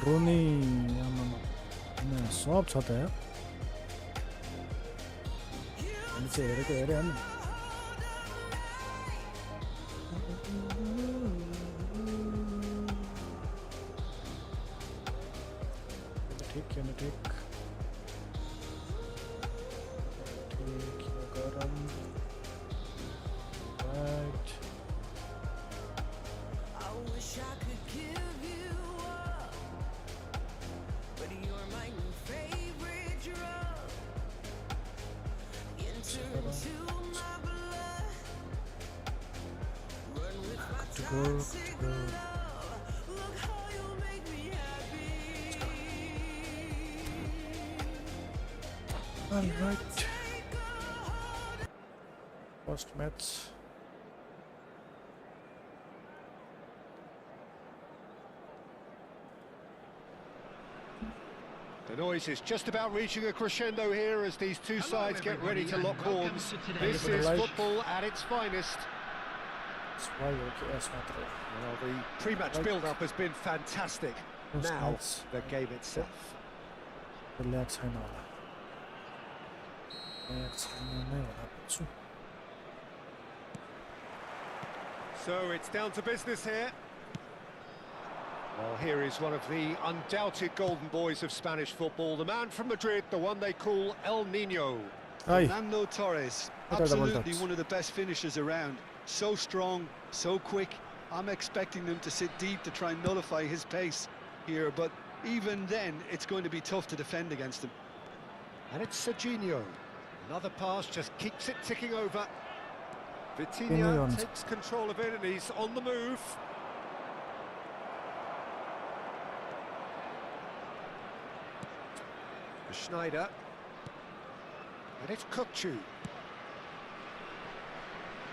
Rooney आमा सब छ त यार अनि चाहिँ हेरेको हेरे हैन ठीक है ठीक गरम right to go. All right. First match. The noise is just about reaching a crescendo here as these two sides get ready to lock horns. This is football at its finest. Well, the pre-match build-up has been fantastic. Now, the game itself. Relax, So it's down to business here. Well, here is one of the undoubted golden boys of Spanish football, the man from Madrid, the one they call El Nino. Fernando Torres, absolutely one of the best finishers around. So strong, so quick. I'm expecting them to sit deep to try and nullify his pace here, but even then, it's going to be tough to defend against him. And it's Serginho. Another pass just keeps it ticking over. Vitinha takes control of it and he's on the move. Schneider. And it's Kukcu.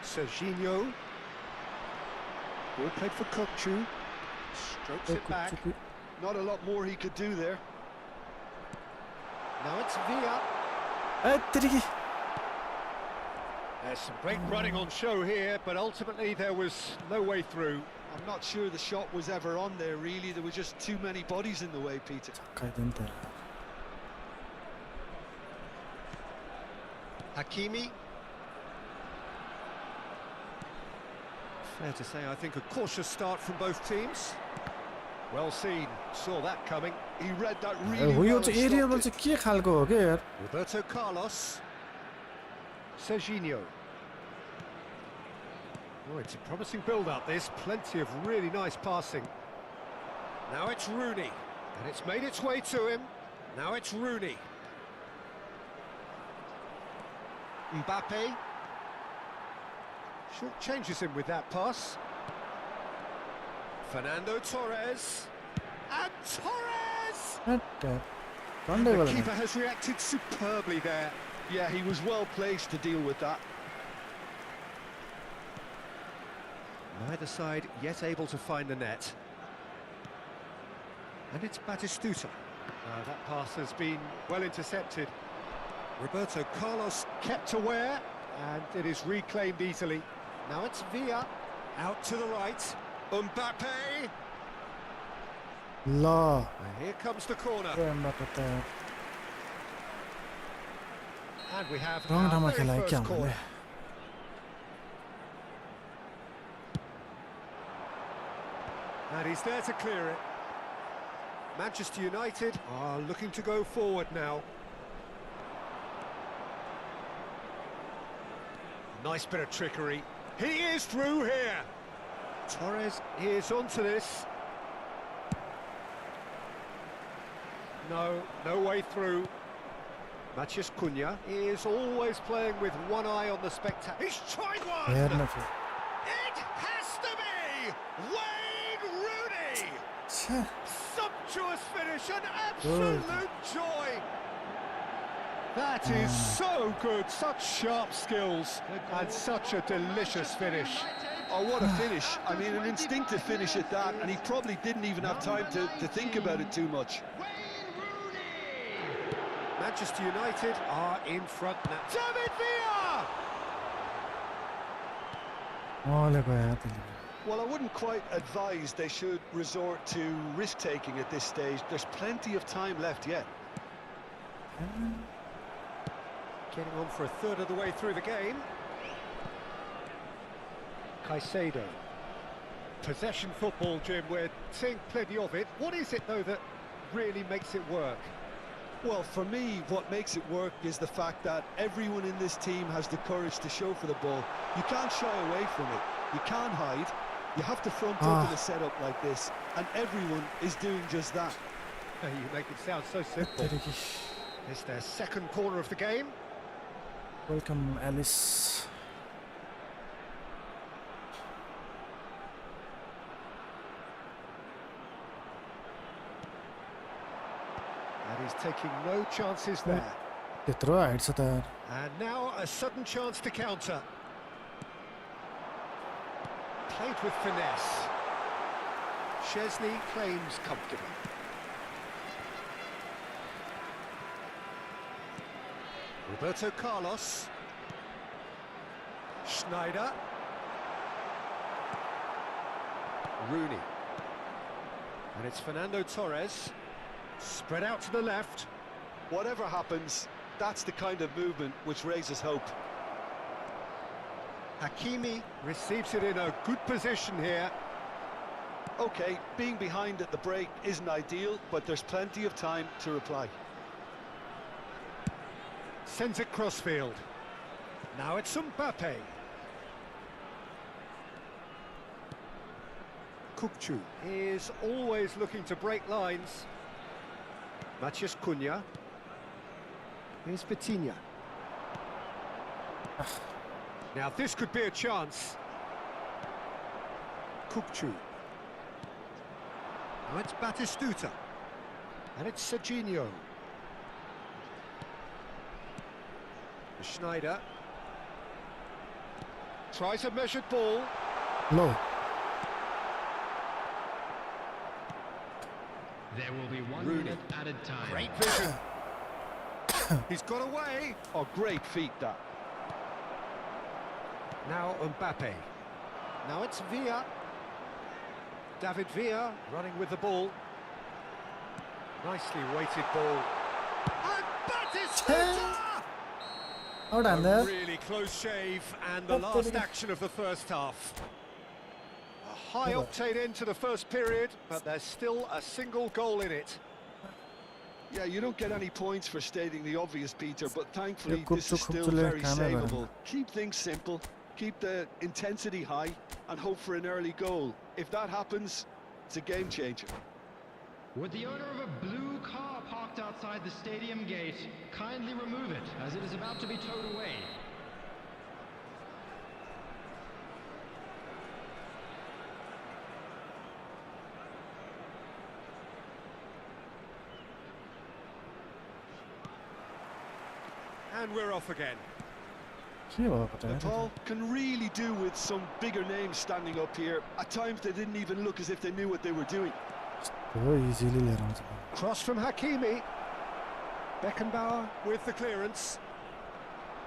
Serginho. Ball played for Kukcu. Strokes it back. Not a lot more he could do there. Now it's Villa. There's some great running on show here, but ultimately there was no way through. I'm not sure the shot was ever on there, really. There were just too many bodies in the way, Peter. Hakimi. Fair to say, I think a cautious start from both teams. Well seen, saw that coming. He read that really well and stopped it. Roberto Carlos. Serginho. Oh, it's a promising build-up, this. Plenty of really nice passing. Now it's Rooney. And it's made its way to him. Now it's Rooney. Mbappe. Short changes him with that pass. Fernando Torres. And Torres! The keeper has reacted superbly there. Yeah, he was well placed to deal with that. Neither side yet able to find the net. And it's Batistuta. That pass has been well intercepted. Roberto Carlos kept aware, and it is reclaimed easily. Now it's Villa, out to the right. Mbappe! And here comes the corner. And we have our very first corner. And he's there to clear it. Manchester United are looking to go forward now. Nice bit of trickery. He is through here. Torres is onto this. No way through. Matheus Cunha is always playing with one eye on the spectacle. He's tried one! It has to be Wayne Rooney! Sumptuous finish, an absolute joy! That is so good, such sharp skills, and such a delicious finish. Oh, what a finish. I mean, an instinctive finish at that, and he probably didn't even have time to think about it too much. Manchester United are in front now. David Villa! Olha qual é, Well, I wouldn't quite advise they should resort to risk-taking at this stage. There's plenty of time left yet. Getting on for a third of the way through the game. Caicedo. Possession football, Jim, we're seeing plenty of it. What is it, though, that really makes it work? Well, for me, what makes it work is the fact that everyone in this team has the courage to show for the ball. You can't shy away from it. You can't hide. You have to front up in a setup like this, and everyone is doing just that. You make it sound so simple. It's their second corner of the game. Welcome, Alice. And he's taking no chances there. Det tror jeg altså der. And now a sudden chance to counter. Played with finesse. Szczesny claims comfortably. Roberto Carlos. Schneider. Rooney. And it's Fernando Torres. Spread out to the left. Whatever happens, that's the kind of movement which raises hope. Hakimi receives it in a good position here. Okay, being behind at the break isn't ideal, but there's plenty of time to reply. Sends it crossfield. Now it's Mbappe. Kukçu is always looking to break lines. Matheus Cunha. Here's Vitinha. Now this could be a chance. Kukçu. Now it's Batistuta. And it's Serginho. Schneider. Tries a measured ball. Low. There will be 1 Rooney. minute added time. Great vision. He's got away. Oh, great feat, that. Now Mbappe. Now it's Villa. David Villa running with the ball. Nicely weighted ball. And Batistuta! Out and A there. really close shave, and the last action of the first half. A high octane end to the first period, but there's still a single goal in it. Yeah, you don't get any points for stating the obvious, Peter, but thankfully Yeah, this is still Kubo very camera. savable. Keep things simple, keep the intensity high, and hope for an early goal. If that happens, it's a game changer. Would the owner of a blue car parked outside the stadium gate kindly remove it, as it is about to be towed away? And we're off again. Hier var på det. Paul can really do with some bigger names standing up here. At times they didn't even look as if they knew what they were doing. Det var easy lille rent. Cross from Hakimi. Beckenbauer with the clearance.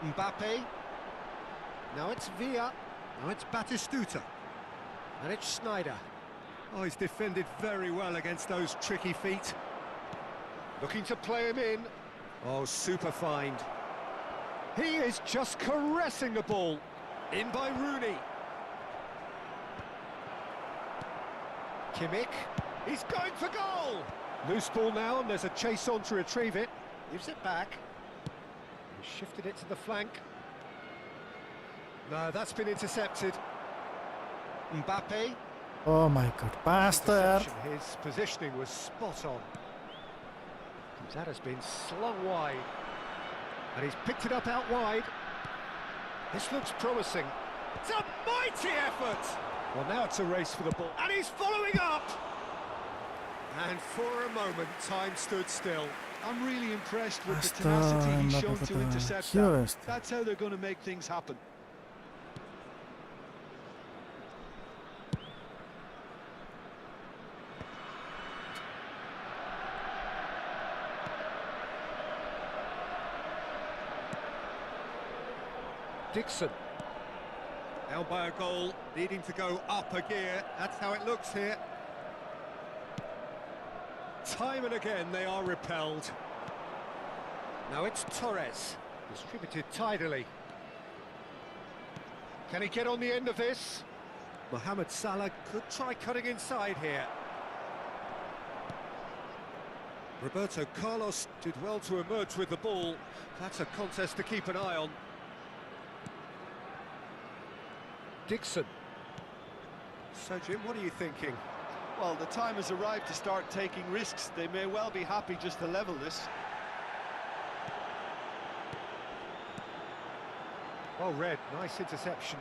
Mbappe. Now it's Villa. Now it's Batistuta. And it's Schneider. Oh, he's defended very well against those tricky feet. Looking to play him in. Oh, super find. He is just caressing the ball. In by Rooney. Kimmich. He's going for goal! Loose ball now, and there's a chase on to retrieve it. Gives it back. He shifted it to the flank. No, that's been intercepted. Mbappe. Oh my god, bastard! Interception. His positioning was spot on. That has been slung wide. And he's picked it up out wide. This looks promising. It's a mighty effort! Well, now it's a race for the ball. And he's following up! And for a moment, time stood still. I'm really impressed with the Basta, tenacity he's Mbappe shown to to intercept Here that. is- That's how they're going to make things happen. Dixon. Down by a goal, needing to go up a gear. That's how it looks here. Time and again they are repelled. Now it's Torres, distributed tidily. Can he get on the end of this? Mohamed Salah could try cutting inside here. Roberto Carlos did well to emerge with the ball. That's a contest to keep an eye on. Dixon. So, Jim, what are you thinking? Well, the time has arrived to start taking risks. They may well be happy just to level this. Well read, nice interception.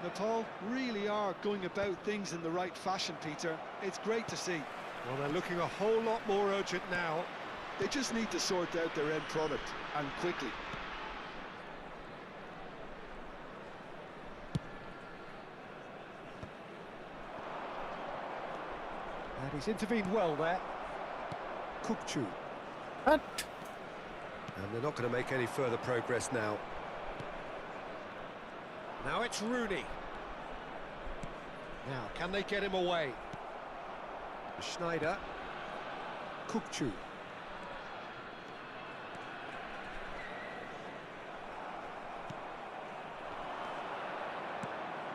Nepal really are going about things in the right fashion, Peter. It's great to see. Well, they're looking a whole lot more urgent now. They just need to sort out their end product, and quickly. And he's intervened well there. Kukcu. What? And they're not going to make any further progress now. Now it's Rooney. Now, can they get him away? Schneider. Kukcu.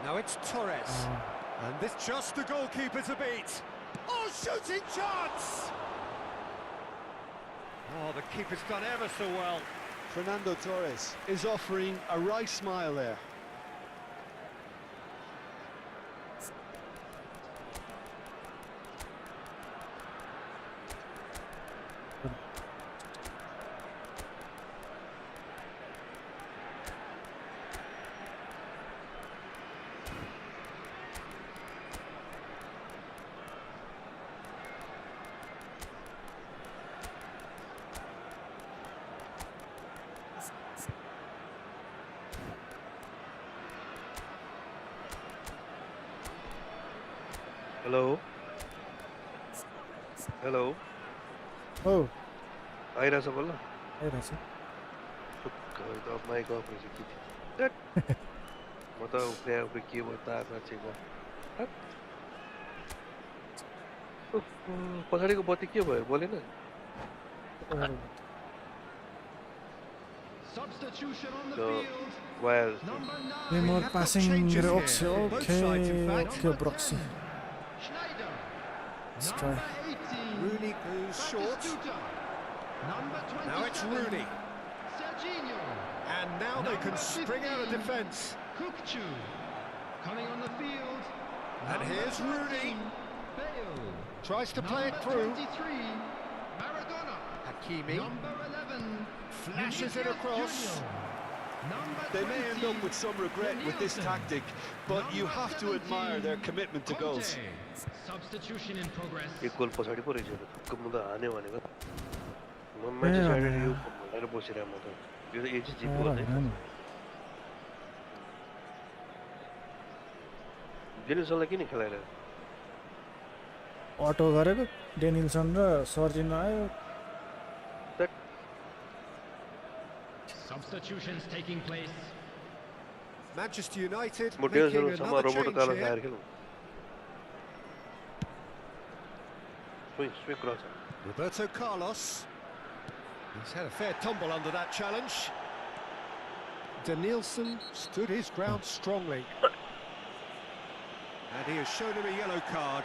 Now it's Torres. And this just the goalkeeper to beat. Oh, shooting chance! Oh, the keeper's done ever so well. Fernando Torres is offering a wry smile there. Hello. Hello. Oh, आइरहेछ बल्ल आइरहेछ। Mic of रहेछ के थियो म त उफ्रिया उफ्री के भयो तारमा चेक गर पछाडिको बत्ती के भयो बोलेन Substitution on the field. Wire Neymar got passing changes here, Roxy. both sides, in Okay, fact. okay, Roxy. Schneider. Let's Number try. 18. Rooney goes short. Batistuta. Number 27. Now it's Rooney. Serginho. And now they can spring out of defence. Kukcu. Coming on the field. And Number here's Rooney. 13, Bale. Tries to play it Number through. 23, Maradona. Hakimi Number 11, flashes it across. Number They may end 20, up with some regret with this tactic, but you have to admire their commitment to goals. Conte. Substitution in progress. एक गोल पछाडि पो रहेछ टुक्क मुदा हान्यो भनेको म मान्छे side यो भनेर बसिरा म त यो त एजी जिप हो नि डेनिल्सनलाई किन खेलाएर अटो गरेको डेनिल्सन र सर्जिन आयो Substitutions taking place. Manchester United म making डेनिल्सन सम्म another रोबोट change काला here. खाएर खेलौँ swing cross Roberto Carlos. He's had a fair tumble under that challenge. Danielson stood his ground strongly. And he has shown him a yellow card.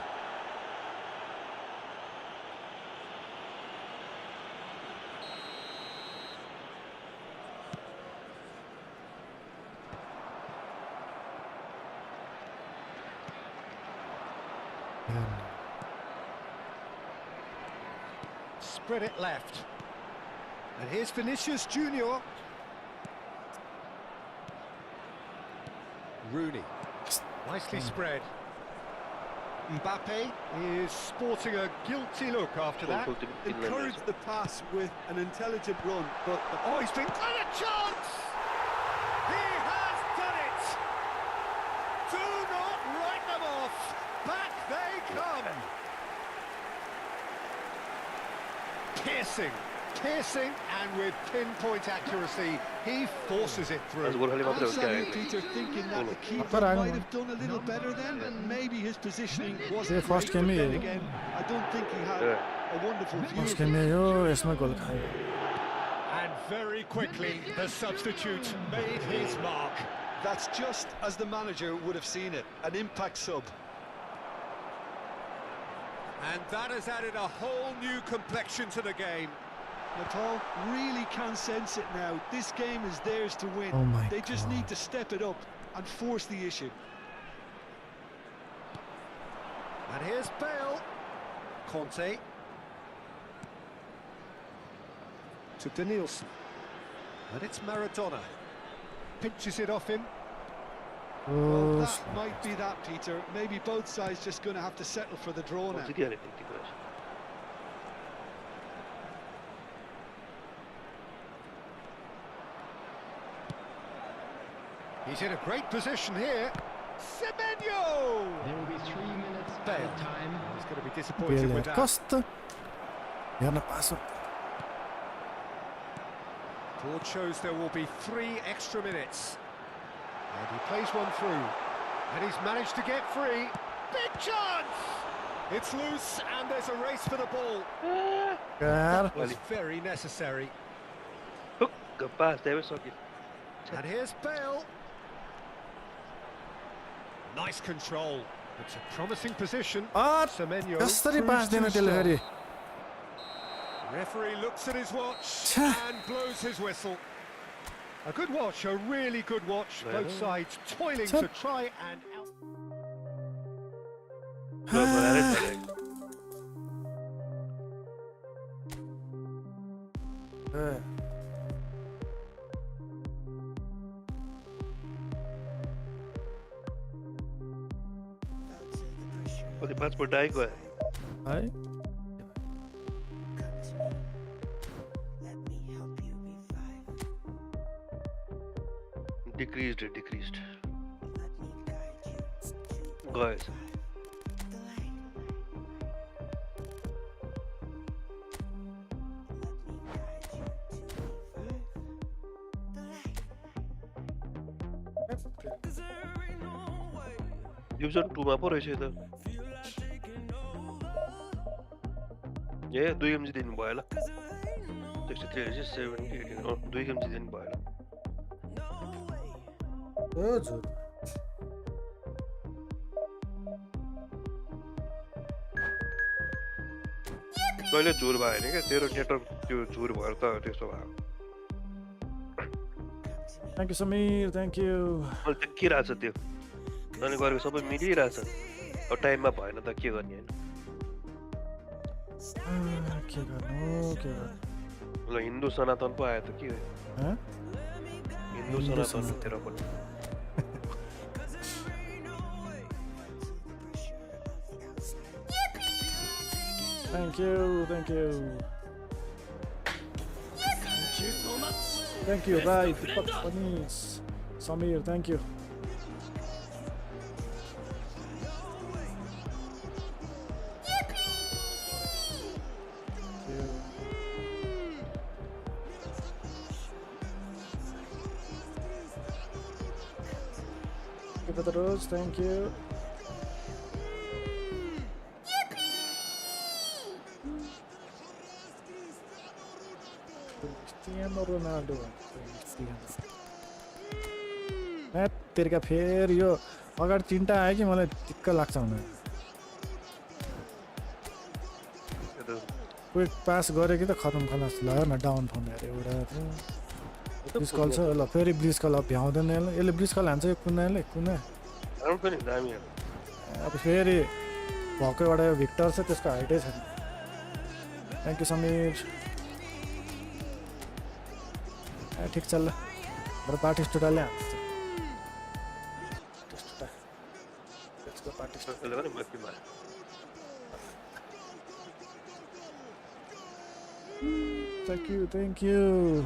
Spread it left. And here's Vinicius Junior. Rooney. Nicely spread. Mbappe is sporting a guilty look after that. Encourage the pass with an intelligent run, but Oh, he's been got a chance! He has done it! Do not write them off! Back they come! Piercing, Piercing and with pinpoint accuracy, he forces it through. I'm Peter thinking that the keeper might have done a little better then, and maybe his positioning wasn't great, but then again, I don't think he had a wonderful view. And very quickly, the substitute made his mark. That's just as the manager would have seen it, an impact sub. And that has added a whole new complexion to the game. Paul really can sense it now. This game is theirs to win. They just need to step it up and force the issue. And here's Bale. Conte. To Danielson. And it's Maradona. Pinches it off him. Well, that might be that, Peter. Maybe both sides just going to have to settle for the draw now. He's in a great position here. Semenyo! There will be 3 minutes of time. He's going to be disappointed with that. Costa. Board shows there will be 3 extra minutes. And he plays one through. And he's managed to get free. Big chance! It's loose and there's a race for the ball. That was very necessary. And here's Bale. Nice control. It's a promising position. Semenyo referee looks at his watch and blows his whistle. A good watch, a really good watch. Both sides toiling to try and out. The passport died. Hi. Decreased. Guys. Division 2 मा पो रहेछ त ए 2 game जित्नु भयो ल 63 70 18 2 game जित्नु भयो ल कहिले झुर भयो नि के तेरो नेटवर्क त्यो झुर भएर त त्यस्तो भयो Thank you Samir, thank you. मैले त के राछ त्यो अनि गरेको सबै मिलिरहेछ अब टाइममा भएन त के गर्ने हैन के गर्नु ल हिन्दू सनातन पो आयो त के ह हिन्दू सनातन तेरो पनि Thank you. Thank you, right. Samir, thank you. Thank you for the rose, thank you. Cristiano Ronaldo. तेरका फेर यो अगाडि तीनटा आयो कि मलाई दिक्क लाग्छ हुन क्विक पास गरे कि त खतम खलास ल न डाउन फोन अरे एउटा ब्लिज कल छ ल फेरि ब्लिज कल अब भ्याउँदैन यसले ब्लिज कल हान्छ यो कुनाले कुना पनि दामी अब फेरि भको एउटा भिक्टर छ त्यसको हाइटै छ थ्यांक यू समीर ठीक छ ल बरु पार्टी स्टुडाले हान्छ Thank you.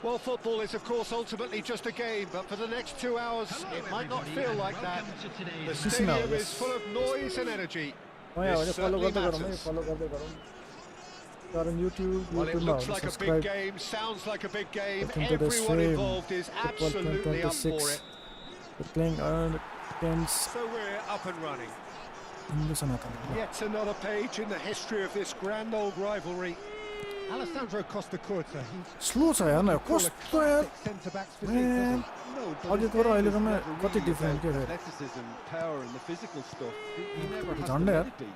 Well, football is of course ultimately just a game, but for the next 2 hours it might not feel like that. The stadium is full of noise and energy. This certainly matters. are on YouTube. Well, it YouTube looks now. like a big Subscribe. game, sounds like a big game. Welcome to the Everyone stream. involved is Football absolutely up for 2026. it. We're playing against So we're up and running. Hindu Sanatana. Yet another page in the history of this grand old rivalry. Alessandro Costa Curta, Slow छ यार न कस्तो यार centre-back's Man. No, but अघि his गएर game is अहिलेकोमा never कति really different के about फेरि athleticism, power and the physical stuff. He never has to झन्डै let यार it be.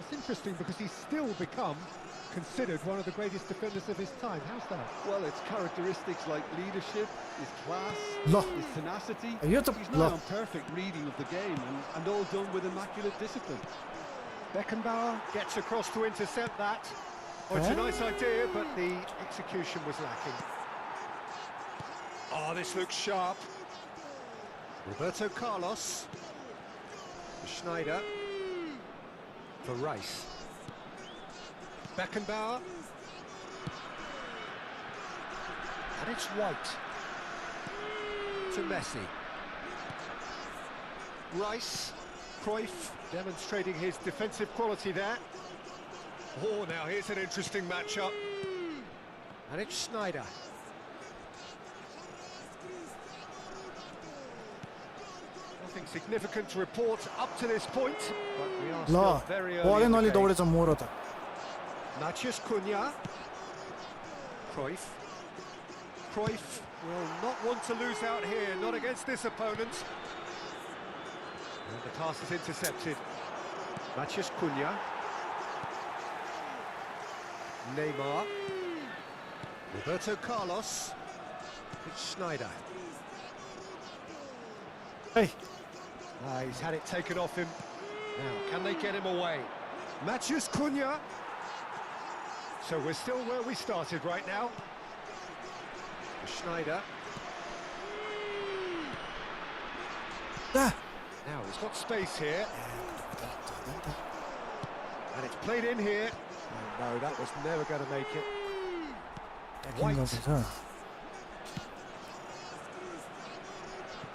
It's interesting because he's still become considered one of the greatest defenders of his time. How's that? Well, it's characteristics like leadership, his class, ल his tenacity. यो त He's ल now on perfect reading of the game and all done with immaculate discipline. Beckenbauer gets across to intercept that. Oh, it's a nice idea, but the execution was lacking. Oh, this looks sharp. Roberto Carlos. Schneider. For Rice. Beckenbauer. And it's White. To Messi. Rice. Cruyff demonstrating his defensive quality there. Oh, now here's an interesting matchup. And it's Schneider. Nothing significant to report up to this point, but we are still ल very बलै early in नलि the game. दौडेछ मोरो त Matthias Cunha. Cruyff. Cruyff will not want to lose out here, not against this opponent. And the pass is intercepted. Matthias Cunha. Neymar. Roberto Carlos. It's Schneider. Hey, He's had it taken off him. Now, can they get him away? Matthias Cunha. So we're still where we started right now. Schneider. da Now he's got space here. And it's played in here. Oh, no, that was never going to make it. White. गर्दैछ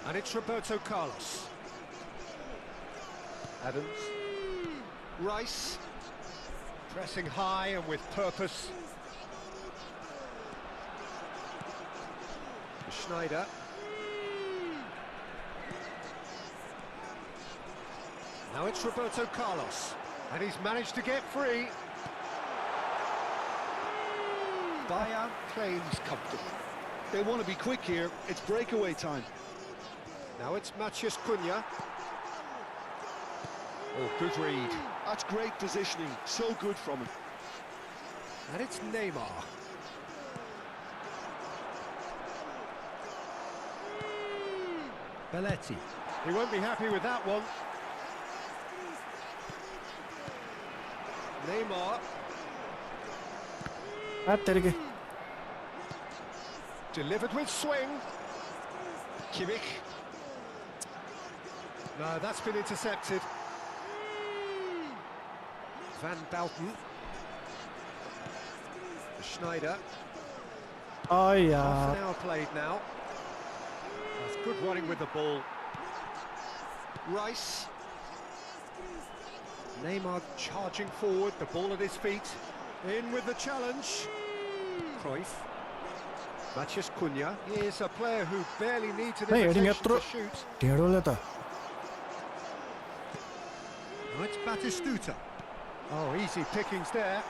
And it's Roberto Carlos. Adams. Rice. Pressing high and with purpose. Schneider. Now it's Roberto Carlos. And he's managed to get free. Bayern claims comfortable. They want to be quick here. It's breakaway time. Now it's Matthias Cunha. Oh, good read. That's great positioning. So good from him. And it's Neymar. Belletti. He won't be happy with that one. Neymar. तेरिके Delivered with swing. Kimmich. No, that's been intercepted. Van Bauten. Schneider. Oh Half यार an hour played now. That's good running with the ball. Rice. Neymar charging forward, the ball at his feet. In with the challenge. Cruyff. Matthias Cunha. He is a player who barely needs an Hey, heading invitation yatro to shoot. ढेडोले त Now it's Batistuta. Oh, easy pickings there.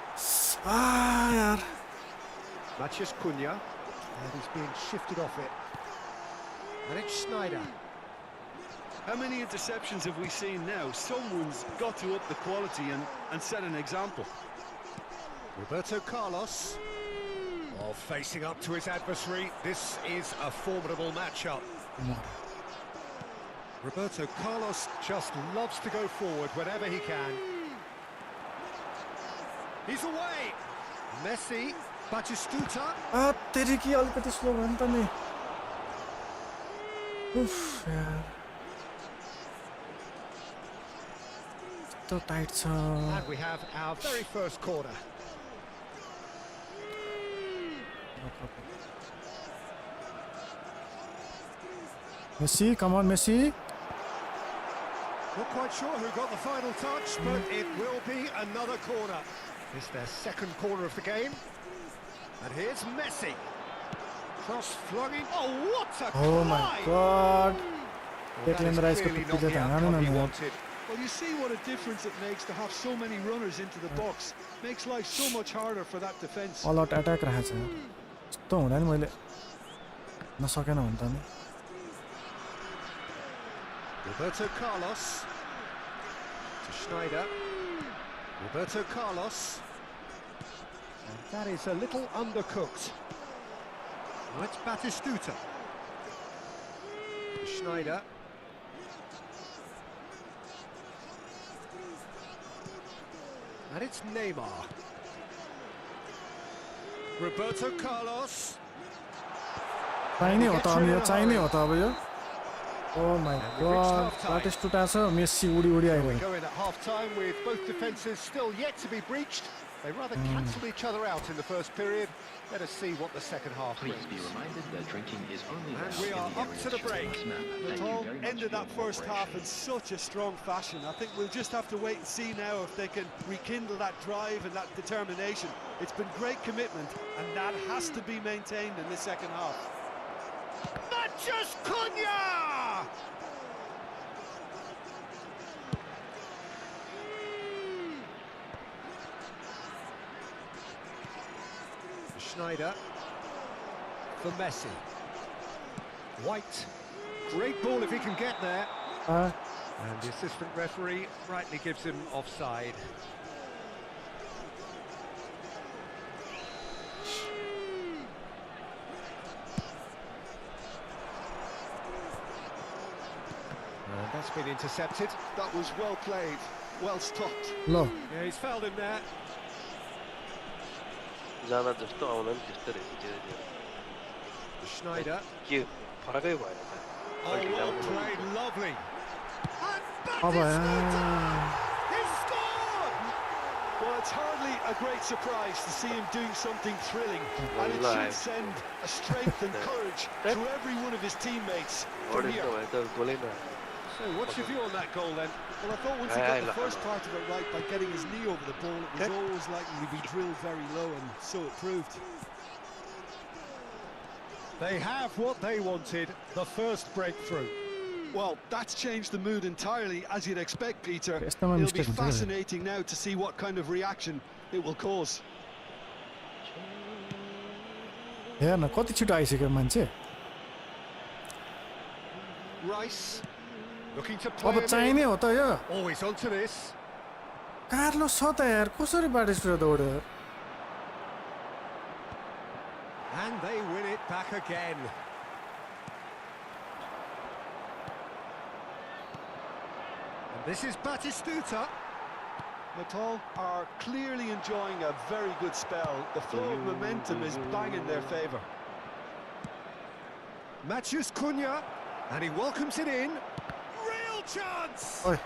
यार Matthias Cunha. And he's being shifted off it. And it's Schneider. How many interceptions have we seen now? Someone's got to up the quality and set an example. Roberto Carlos. Oh, facing up to his adversary. This is a formidable matchup. Roberto Carlos just loves to go forward whenever he can. He's away. Messi. Batistuta. तेरिके अलिकति slow भयो नि त नि उफ यार यस्तो tight छ And we have our very first corner. Messi, come on Messi. Not quite sure who got the final touch, but it will be another corner. It's their second corner of the game. And here's Messi. Cross flung in. Oh, what a Oh my climb! god. Well, Declan that Rice is को clearly टुप्पी not the देता है outcome he ना wanted. Well, you see what a difference it makes to have so many runners into the box. Makes life so much harder for that defense. All out attack रहेछ यस्तो हुँदा नि मैले नसकेन हुन त नि Roberto Carlos to Schneider. Roberto Carlos. And that is a little undercooked. Well, it's Batistuta. To Schneider. And it's Neymar. Roberto Carlos. चाहिने हो त अनि यो चाहिने हो त अब यो Oh my god, what is Tutasa? Messi udi We आइरहेको go in at half-time with both defences still yet to be breached. They rather cancelled each other out in the first period. Let us see what the second half Please brings. be reminded that drinking is only And allowed we in are the up areas to the shown break. on this map. Thank you Natal very much ended for that your first half in cooperation. such a strong fashion. I think we'll just have to wait and see now if they can rekindle that drive and that determination. It's been great commitment, and that has to be maintained in the second half. Matches Cunha! Schneider for Messi. White, great ball if he can get there. And the assistant referee rightly gives him offside. And that's been intercepted. That was well played, well stopped. ल Yeah, he's fouled him there. जाना जस्तो आउन नि त्यस्तो रहेछ त्यो Schneider. के फरकै भएन त Oh, well played, lovely. And अब Batistuta! He's scored! Well, it's hardly a great surprise to see him doing something thrilling, and it should send a strength and courage to every one of his teammates from audience here. नभए त गोलै न So what's your view on that goal then? Well, I thought once he got the first part of it right by getting his knee over the ball, it was always likely to be drilled very low, and so it proved. They have what they wanted, the first breakthrough. Well, that's changed the mood entirely, as you'd expect, Peter. Yestama It'll be mistake हुन्छ क्या? fascinating now to see what kind of reaction it will cause. हेर न कति छिटो आइसक्यो मान्छे Rice looking to play. अब चाहिने हो त यो Always onto this. कार्लोस छ त यार कसरी बाटिस्टुटा दौड्यो And they win it back again. And this is Batistuta. Natal are clearly enjoying a very good spell. The flow of momentum is bang in their favour. Matches Cunha. And he welcomes it in. Real chance! Oi.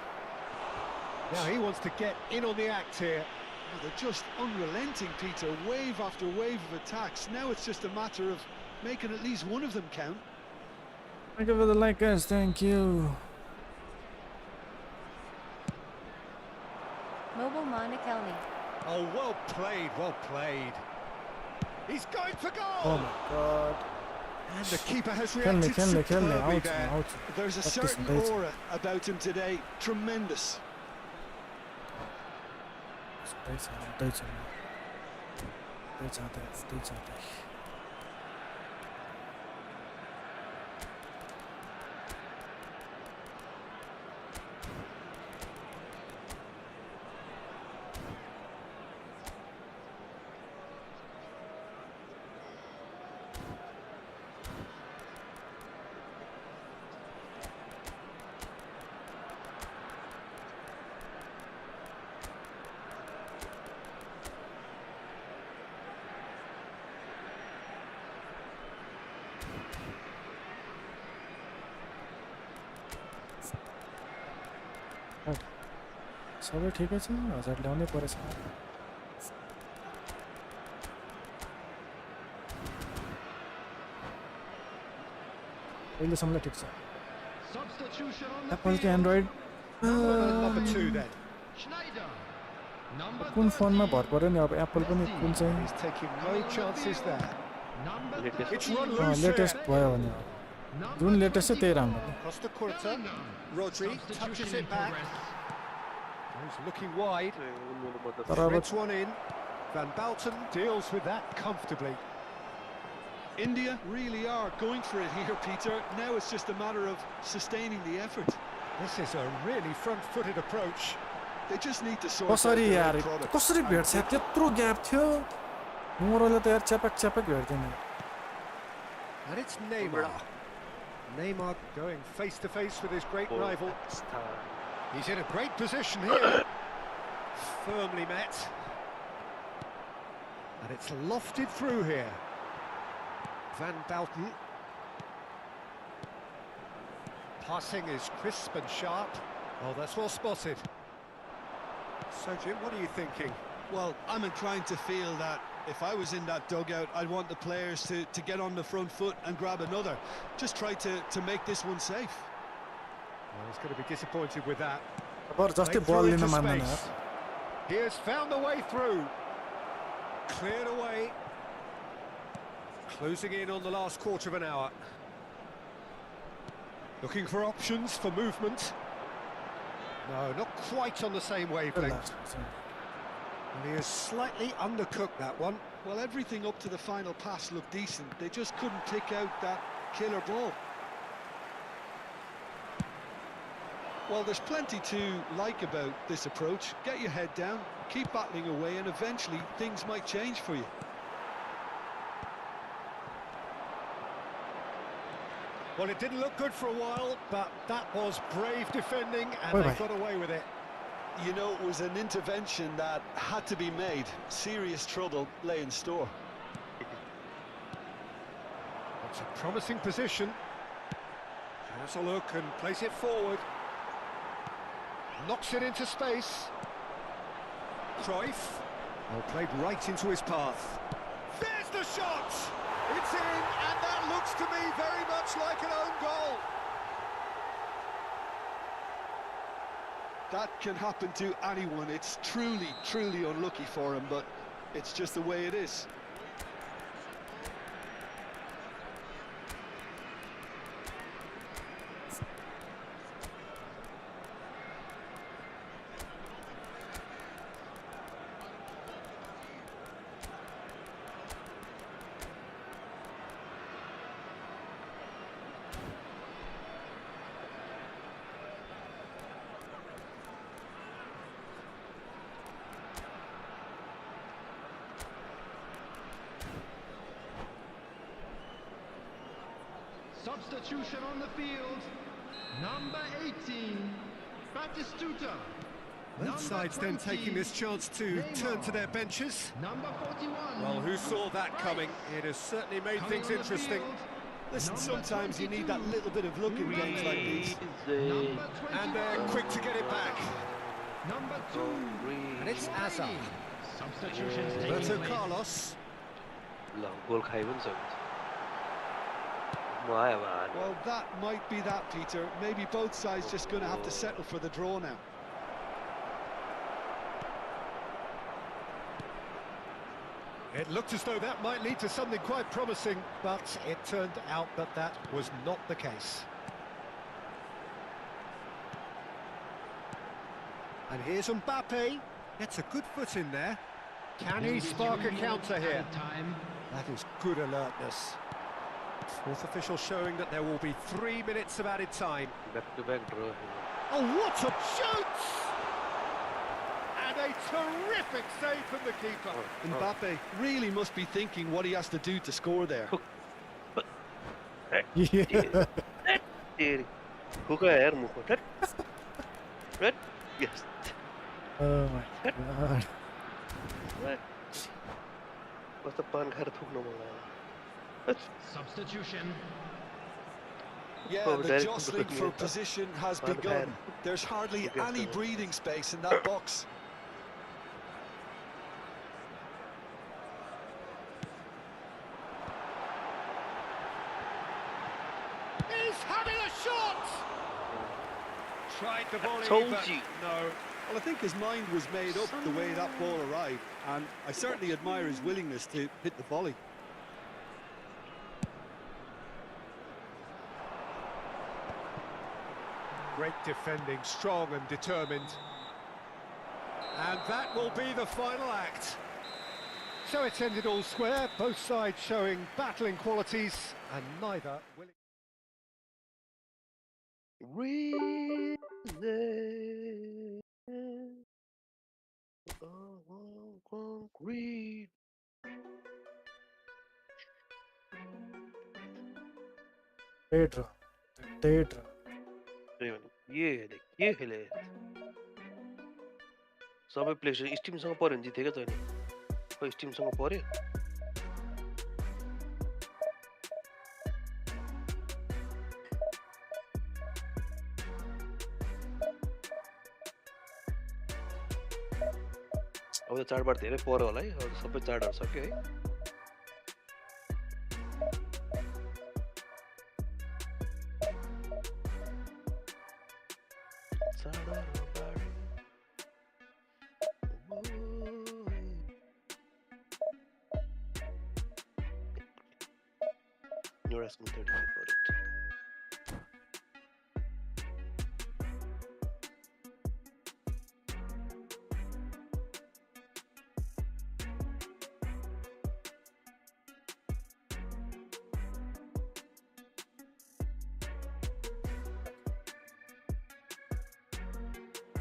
Now he wants to get in on the act here. Well, they're just unrelenting, Peter. Wave after wave of attacks. Now it's just a matter of making at least one of them count. Thank you for the like guys, thank you Mobile Monacelli. Oh, well played, well played. He's going for goal! Oh my god And the keeper has खेल्ने reacted खेल्ने खेल्ने superbly आउँछ there. आउँछ There's a Practice certain हुँदैछ। aura about him today. Tremendous. हुँदैछ हुँदैछ हुँदैछ सबै ठिकै छ हजार ल्याउनै परेछ अहिलेसम्मलाई ठिक छ Substitution on the Apple field. कि Android Number 2 then. Schneider. Number कुन फोनमा 13, भर पर्यो नि अब एप्पल पनि कुन चाहिँ He's taking no chances there. number Latest. It's 13, run loose latest here. भयो भने number जुन लेटेस्ट छ त्यही 24, राम्रो Costa Curta. Rodri touches substitution in it back. progress. He's looking wide. तर अब Threads one in. Van Balten deals with that comfortably. India really are going for it here, Peter. Now it's just a matter of sustaining the effort. This is a really front-footed approach. They just need to sort out कसरी their यार end product. कसरी भेट्छ त्यत्रो gap थियो मोरोले त यार च्यापक च्यापक भेट्दैन And it's Neymar. Neymar going face-to-face with his great rival. He's in a great position here. Firmly met. And it's lofted through here. Van Balten. Passing is crisp and sharp. Oh, that's well spotted. So, Jim, what are you thinking? Well, I'm inclined to feel that if I was in that dugout, I'd want the players to get on the front foot and grab another. Just try to make this one safe. Well, he's going to be disappointed with that. अब जस्तै Played बल through लिन into मान्दैन space. यार He has found the way through. Cleared away. Closing in on the last quarter of an hour. Looking for options for movement. No, not quite on the same wavelength. And he has slightly undercooked that one. Well, everything up to the final pass looked decent. They just couldn't pick out that killer ball. Well, there's plenty to like about this approach. Get your head down, keep battling away, and eventually things might change for you. Well, it didn't look good for a while, but that was brave defending, and they got away with it. You know, it was an intervention that had to be made. Serious trouble lay in store. It's a promising position. Has a look and plays it forward. Knocks it into space. Cruyff. Well, played right into his path. There's the shot! It's in, and that looks to me very much like an own goal. That can happen to anyone. It's truly, truly unlucky for him, but it's just the way it is. Substitution on the field. Number 18, Batistuta. Both sides then taking this chance to turn to their benches. Number 41. Well, who saw that coming? It has certainly made Coming things on the interesting. field, Listen, number sometimes you need that 22. little bit of luck in games like these. Number And they're 21. quick to get it back. Number 2. And it's Hazard. Substitutions taking Roberto place. Carlos. गोल खाइ पनि सक्छ म आयो अब Well, that might be that, Peter. Maybe both sides just going to have to settle for the draw now. It looked as though that might lead to something quite promising, but it turned out that that was not the case. And here's Mbappe. Gets a good foot in there. Can he spark a counter here? Time. That is good alertness. Fourth official showing that there will be 3 minutes of added time. Back to back ड्र Oh, what a shoot! And a terrific save from the keeper. Mbappe really must be thinking what he has to do to score there. तेरी खुका यार मुखो ठट ठट yes Oh my god. कस्तो पान खाएर थुक्न मन लाग्यो Substitution. Yeah, Oh, the Derek jostling looking for at that. position has Bad begun. hand. There's hardly Against any the- breathing space in that box. He's having a shot! Tried the volley, told but you. no. Well, I think his mind was made up the way that ball arrived, and I certainly admire his willingness to hit the volley. Great defending, strong and determined. And that will be the final act. So it's ended all square, both sides showing battling qualities, and neither willing. Relay. Concrete. dictator ये खेले सबै player स्टिमसँग पर्यो भने जितेको त नि खै स्टिमसँग पर्यो अब त चाडबाड धेरै पर्यो होला है अब सबै चाडहरु सक्यो है You're asking 35 for it.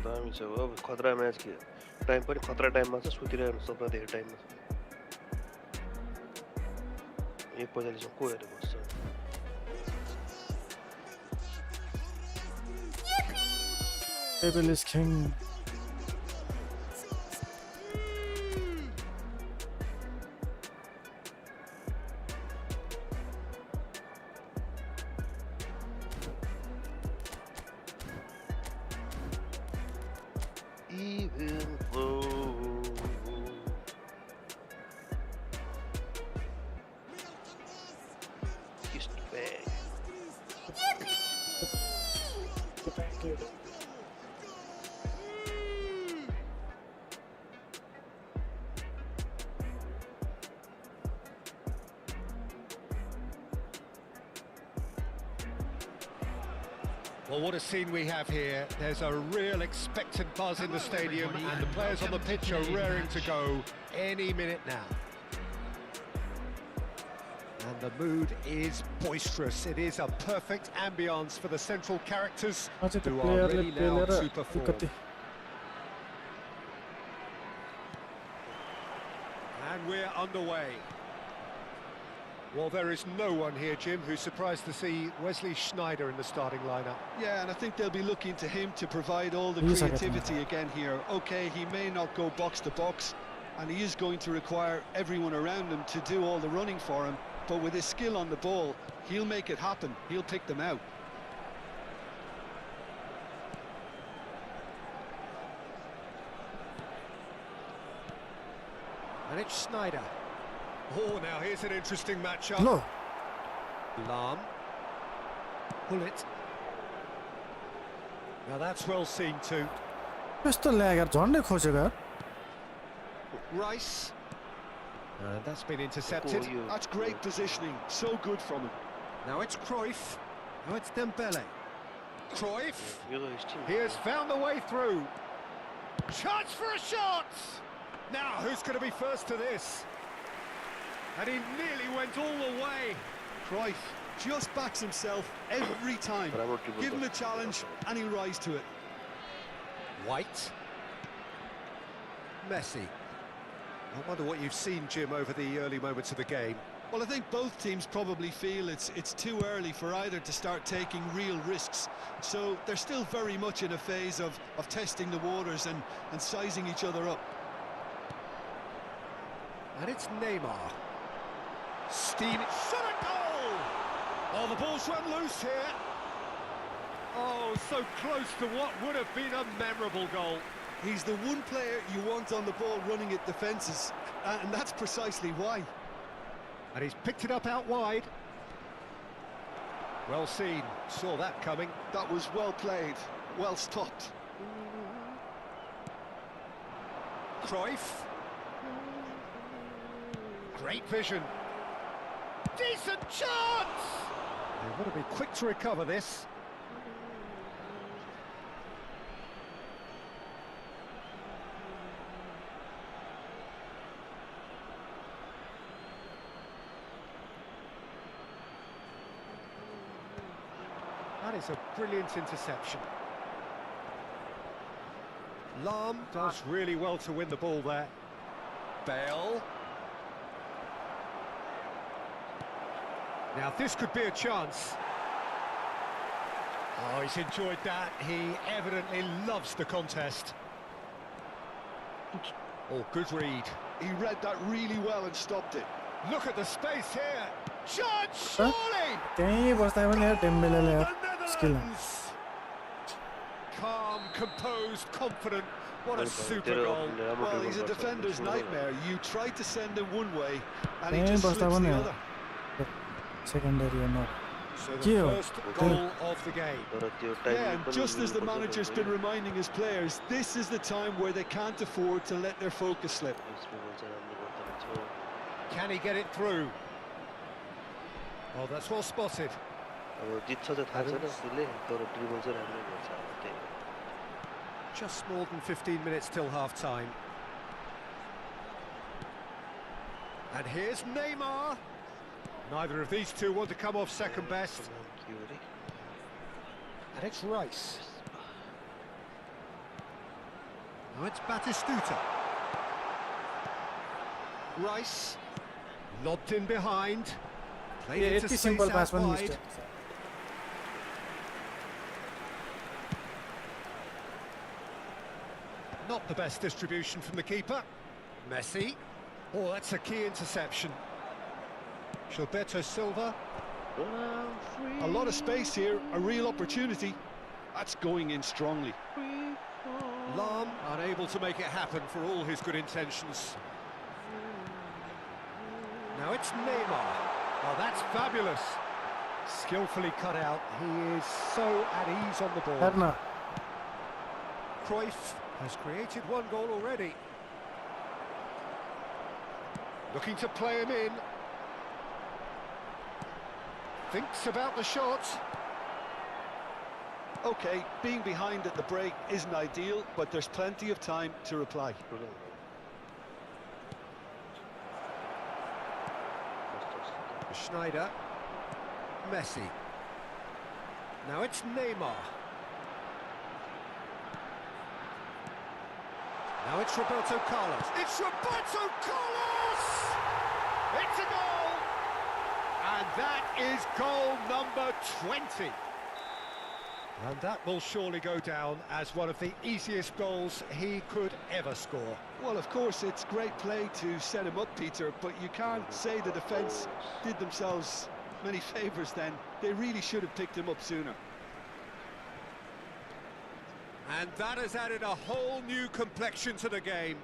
दामी छ अब खतरा म्याच के टाइम पनि खतरा टाइममा छ सुतिरहेको सपना धेरै टाइममा छ 1:45 को हेरेर बस्छ Table is king. Even though kissed back. Well, what a scene we have here. There's a real expectant buzz in the stadium, and the players on the pitch are raring to go any minute now. And the mood is boisterous. It is a perfect ambience for the central characters who are ready now to perform. And we're underway. Well, there is no one here, Jim, who's surprised to see Wesley Sneijder in the starting lineup. Yeah, and I think they'll be looking to him to provide all the creativity again here. Okay, he may not go box to box, and he is going to require everyone around him to do all the running for him, but with his skill on the ball, he'll make it happen. He'll pick them out. And it's Sneijder. Oh, now here's an interesting matchup. No. Lam. Pull it. Now that's well seen too. Just lag यार झन्डै खोजेको यार Rice. And that's been intercepted. That's great positioning. So good from him. Now it's Cruyff. Now it's Dembele. Cruyff. He has found the way through. Chance for a shot. Now who's going to be first to this? And he nearly went all the way. Cruyff just backs himself every time. Give him a challenge and he'll rise to it. White. Messi. I wonder what you've seen, Jim, over the early moments of the game. Well, I think both teams probably feel it's too early for either to start taking real risks. So they're still very much in a phase of testing the waters and sizing each other up. And it's Neymar. Steam shot a goal! Oh, the ball's run loose here. Oh, so close to what would have been a memorable goal. He's the one player you want on the ball running at defences, and that's precisely why. And he's picked it up out wide. Well seen, saw that coming. That was well played, well stopped. Cruyff. Great vision. Decent chance! They've got to be quick to recover this. That is a brilliant interception. Lahm does really well to win the ball there. Bale. Now this could be a chance. Oh, he's enjoyed that. He evidently loves the contest. Oh, good read. He read that really well and stopped it. Look at the space here. Chance, surely! त्यही बस्दा पनि यार डेम्बेलेले यार skill Calm, composed, confident. What a super goal. Well, he's a defender's nightmare. You try to send him one way and he त्यही just slips बस्दा पनि the other. Secondary हो So the first goal of the game. Yeah, and just as the manager's been reminding his players, this is the time where they can't afford to let their focus slip. Can he get it through? Oh, that's well spotted. Just more than 15 minutes till half-time. And here's Neymar. Neither of these two want to come off second best. And it's Rice. Now it's Batistuta. Rice. Lobbed in behind. Played into यति space simple out pass पनि wide. Mistake Not the best distribution from the keeper. Messi. Oh, that's a key interception. Gilberto Silva. A lot of space here, a real opportunity. That's going in strongly. Lahm unable to make it happen for all his good intentions. Now it's Neymar. Oh, that's fabulous. Skillfully cut out. He is so at ease on the ball. हेर्न Cruyff has created one goal already. Looking to play him in. Thinks about the shot. Okay, being behind at the break isn't ideal, but there's plenty of time to reply. Schneider. Messi. Now it's Neymar. Now it's Roberto Carlos. It's Roberto Carlos! It's a goal! And that is goal number 20. And that will surely go down as one of the easiest goals he could ever score. Well, of course, it's great play to set him up, Peter, but you can't say the defence did themselves many favours then. They really should have picked him up sooner. And that has added a whole new complexion to the game.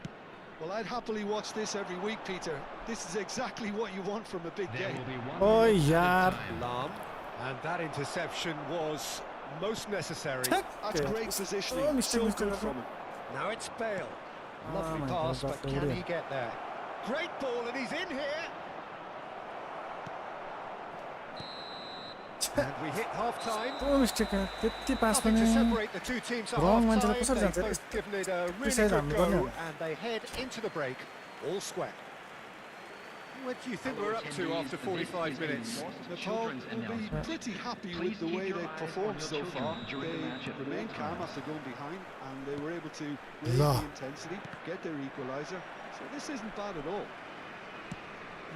Well, I'd happily watch this every week, Peter. This is exactly what you want from a big There game. will be one Oh, minute yeah. of time. Lahm. And that interception was most necessary. That's great positioning, Oh, so Mr. good from him. Now it's Bale. Lovely my pass, God, but that's can brilliant. he get there? Great ball, and he's in here. And we hit half-time. त्यो mistake यार त्यति पास Nothing पनि to separate the two teams at Wrong मान्छेलाई half-time. कसरी They've जान्छ? both given it a really Precise good हान्नु go, पर्ने हो। and they head into the break all square. What do you think we're up to after 45 minutes? The Paul will be pretty happy with the way they've performed so far. They remained calm after going behind, and they were able to raise the intensity, get their equaliser. So this isn't bad at all.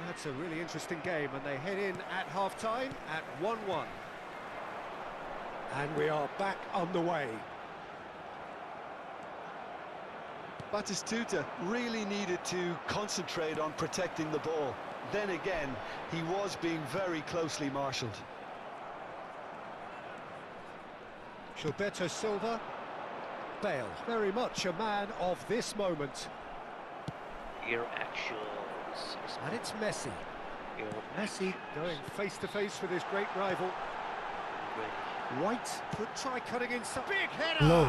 That's a really interesting game, and they head in at half-time at 1-1. And we are back on the way. Batistuta really needed to concentrate on protecting the ball. Then again, he was being very closely marshalled. Gilberto Silva. Bale, very much a man of this moment. Your actions. And it's Messi. Messi going face-to-face with his great rival. White could try cutting inside. Big header! लो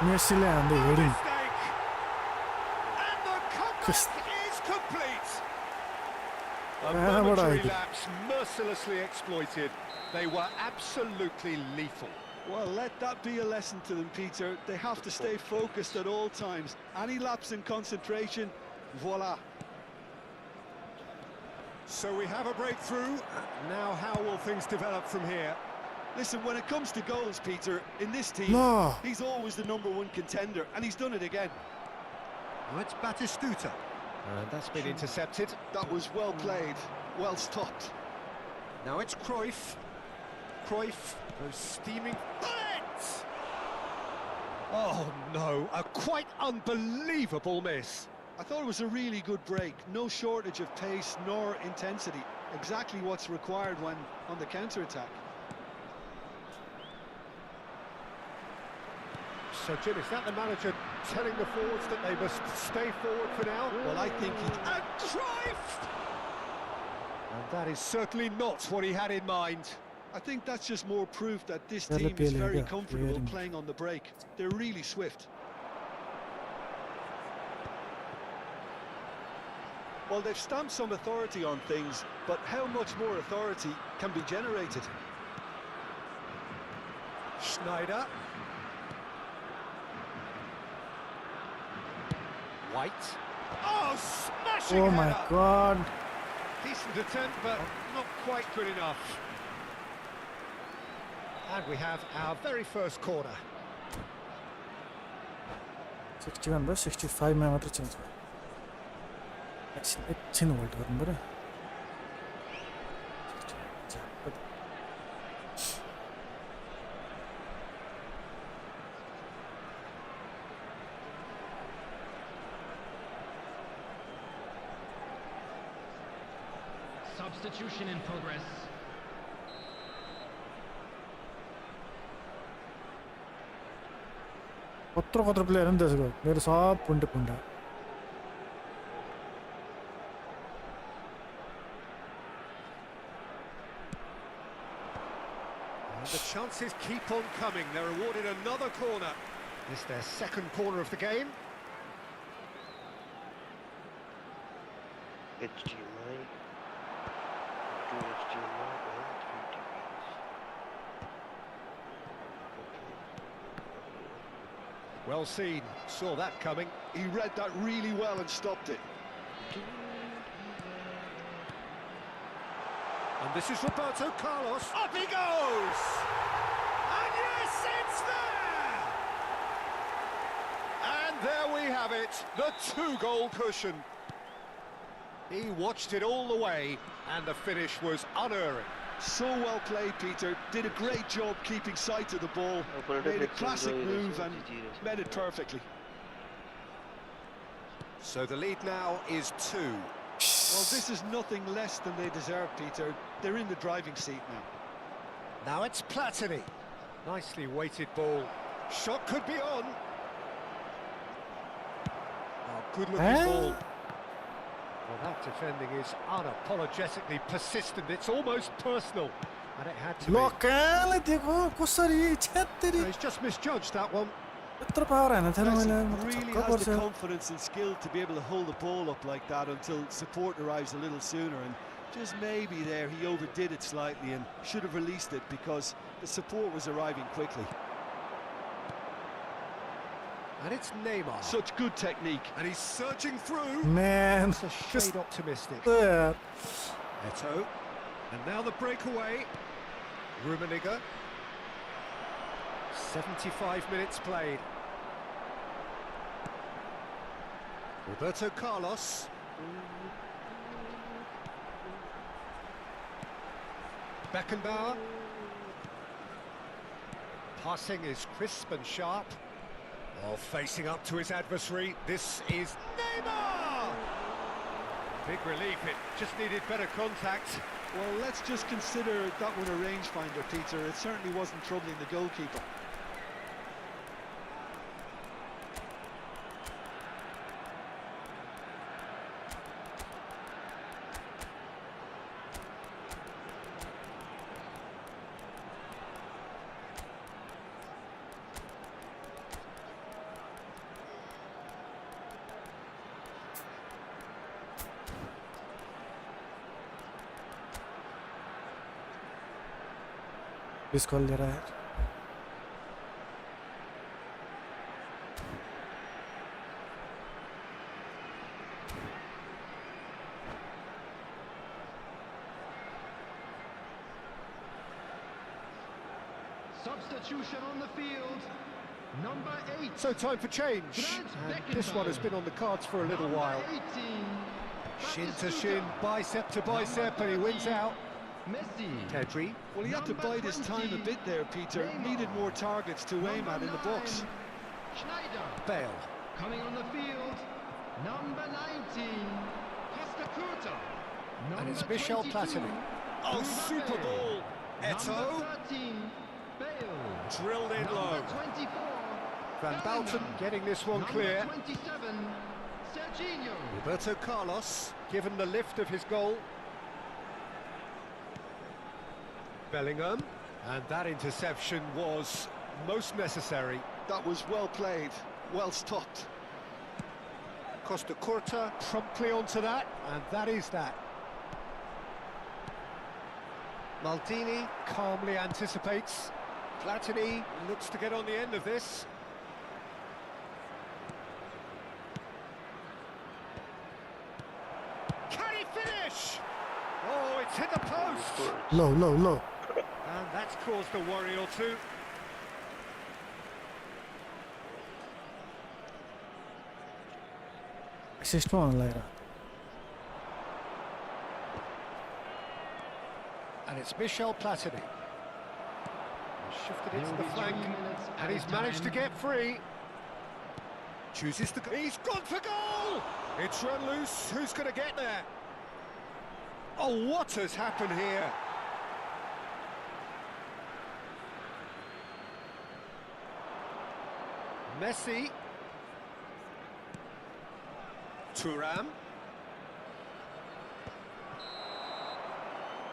मेसीले हान्दै heading Mistake! And the is complete. A what momentary I did. lapse mercilessly exploited. They were absolutely lethal. Well, let that be a lesson to them, Peter. They have to stay focused at all times. Any lapse in concentration, voila. So we have a breakthrough. Now how will things develop from here? Listen, when it comes to goals, Peter, in this team, No. he's always the #1 contender, and he's done it again. Now it's Batistuta. And that's been intercepted. That was well played, well stopped. Now it's Cruyff. Cruyff goes steaming. Bullet! Oh no, a quite unbelievable miss. I thought it was a really good break. No shortage of pace nor intensity. Exactly what's required when on the counter-attack. So Jim, is that the manager telling the forwards that they must stay forward for now? Well, I think he... And Cruyff! And that is certainly not what he had in mind. I think that's just more proof that this Yeah, team is look, very yeah, comfortable yeah. playing on the break. They're really swift. Well, they've stamped some authority on things, but how much more authority can be generated? Schneider. White. Oh, smashing Oh my header. god. Decent attempt, but not quite good enough. And we have our very first corner. 61 भयो 65 मा मात्र change भयो एकछिन hold गर्नु पर्यो Substitution in progress. कत्रो player नि त्यसको मेरो सब पुन्टे पुन्टा And the chances keep on coming. They're awarded another corner. This their second corner of the game. HDMI, 2 HDMI and 3 TVs. Well seen. Saw that coming. He read that really well and stopped it. And this is Roberto Carlos. Up he goes! And yes, it's there! And there we have it, the 2-goal cushion. He watched it all the way, and the finish was unerring. So well played, Peter. Did a great job keeping sight of the ball. Made a classic move and met it perfectly. So the lead now is 2. Well, this is nothing less than they deserve, Peter. They're in the driving seat now. Now it's Platini. Nicely weighted ball. Shot could be on. Oh, good-looking ball. Well, that defending is unapologetically persistent. It's almost personal. And it had to be. लोकले दिएको कसरी छेत्तेरी He's just misjudged that one. यत्रो power हैन थिएन मैले Messi really छक्क has the पर्छ confidence and skill to be able to hold the ball up like that until support arrives a little sooner, and just maybe there he overdid it slightly and should have released it because the support was arriving quickly. And it's Neymar. Such good technique. And he's surging through. Man, It's a shade optimistic. yeah. Eto. And now the breakaway. Rummenigge. 75 minutes played. Roberto Carlos. Beckenbauer. Passing is crisp and sharp. Oh, facing up to his adversary. This is Neymar! Big relief, it just needed better contact. Well, let's just consider that one a rangefinder, Peter. It certainly wasn't troubling the goalkeeper. This call ले रहा है. Substitution on the field. Number 8. So time for change. And this one has been on the cards for a little while. 18. Shin to shin, bicep to bicep, and he wins out. Messi. Pedri. Well, he had to bide his time a bit there, Peter. Needed more targets to aim at in the box. Schneider. Bale. Coming on the field. Number 19. Costa Curta. And it's Michel Platini. Oh, super ball. Eto'o. Number 13. Bale. Drilled in low. Number 24. Van Belten getting this one clear. Number 27. Serginho. Roberto Carlos given the lift of his goal. Bellingham. And that interception was most necessary. That was well played, well stopped. Costa Curta promptly onto that, and that is that. Maldini calmly anticipates. Platini looks to get on the end of this. Can he finish? Oh, it's hit the post. Low. And that's caused a worry or two. Assist one later. And it's Michel Platini. Shifted it to the flank, and he's managed to get free. Chooses to go. He's gone for goal! It's run loose. Who's going to get there? Oh, what has happened here? Messi. Thuram.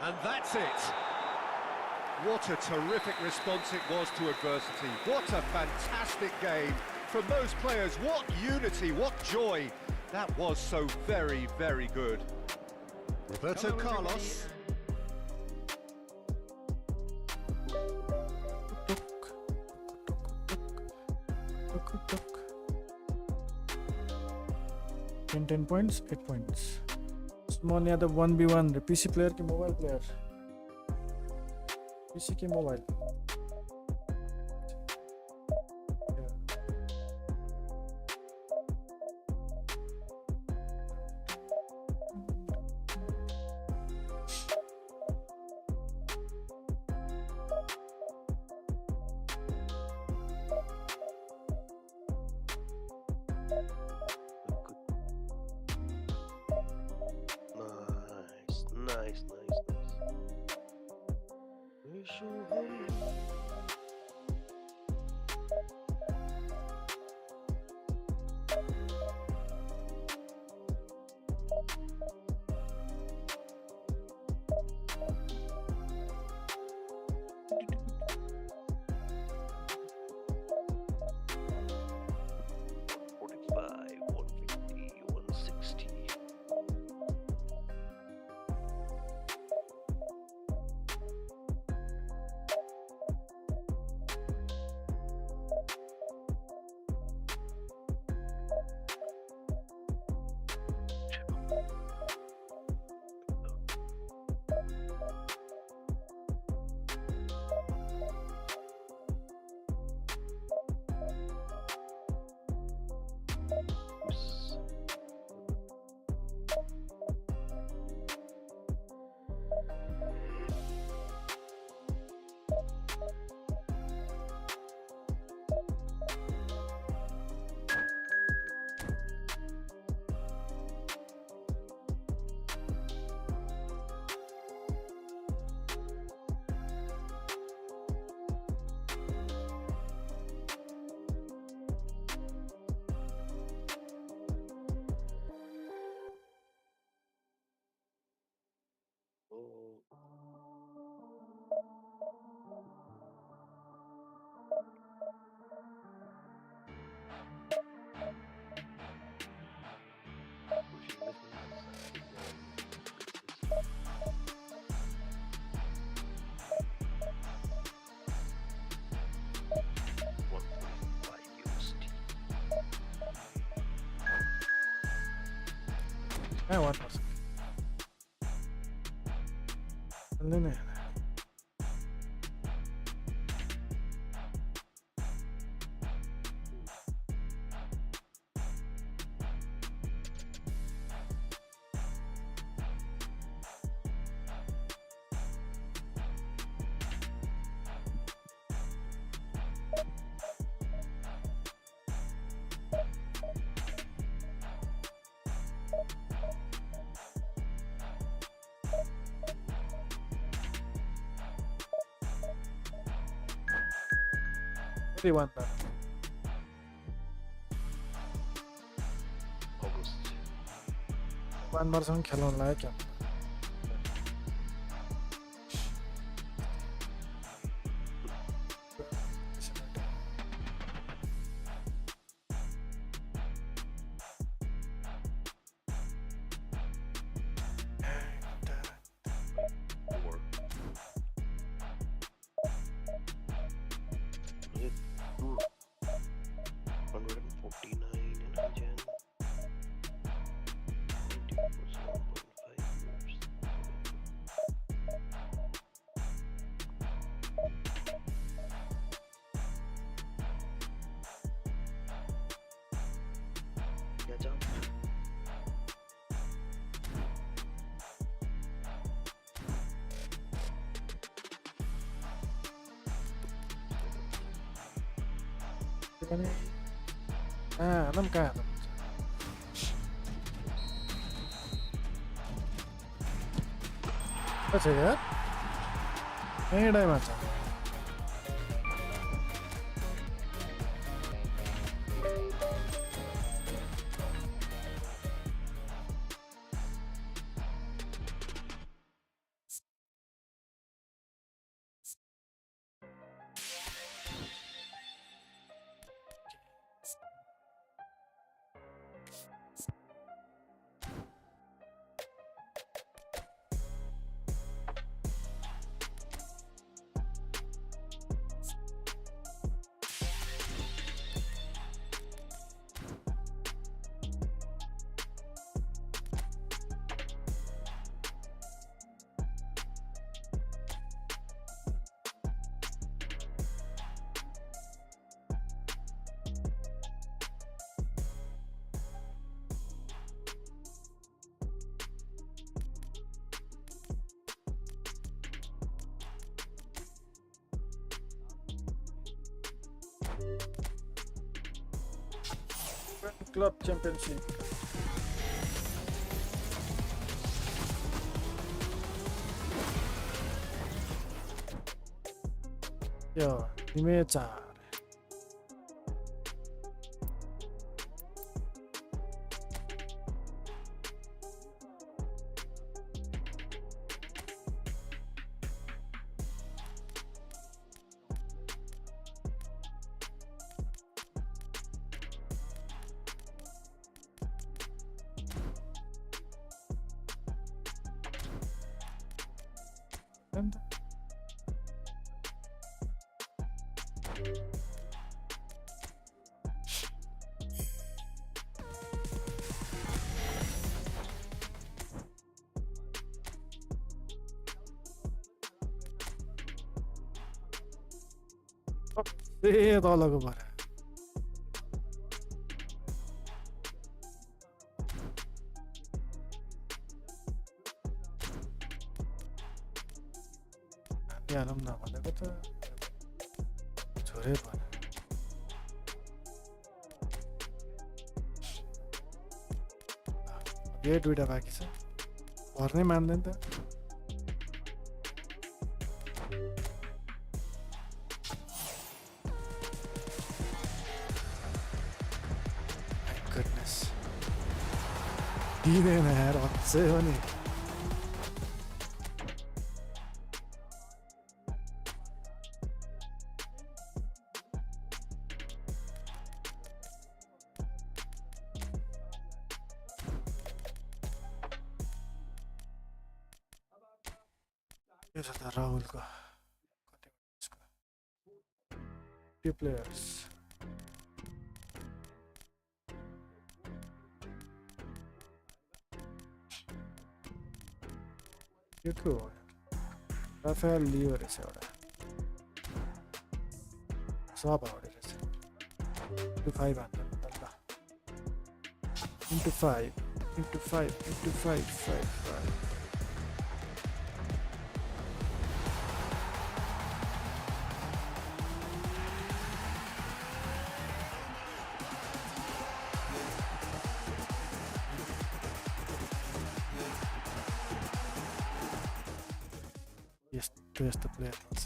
And that's it. What a terrific response it was to adversity. What a fantastic game from those players. What unity, what joy. That was so very, very good. Roberto Carlos. Tuk. 10 points, 8 points. Small या the 1v1 the PC player की mobile player. PC की mobile. Nice. कहाँ 1%? चल्दैन यार। Everyone that. August. One person खेलौँ लाग्यो क्या? Four. It 249 in Jan. 1.5 years. Yeah, jump. पनि आनम कहाँ छ यार यही डाइमा छ Club Championship. Yo, dime 4. And सबसे तलको भएर हालौँ न भनेको त छोरै भएन यही दुईटा बाँकी छ भर्नै मान्दैन त गुडनेस दिँदैन यार अझै हो नि राहुलको few players यो के हो राफेल लियो रहेछ एउटा सब हाउडे रहेछ into 5 हान्नु ल into 5 into 5 into 5 5 5 यस्तो प्लेयर हुन्छ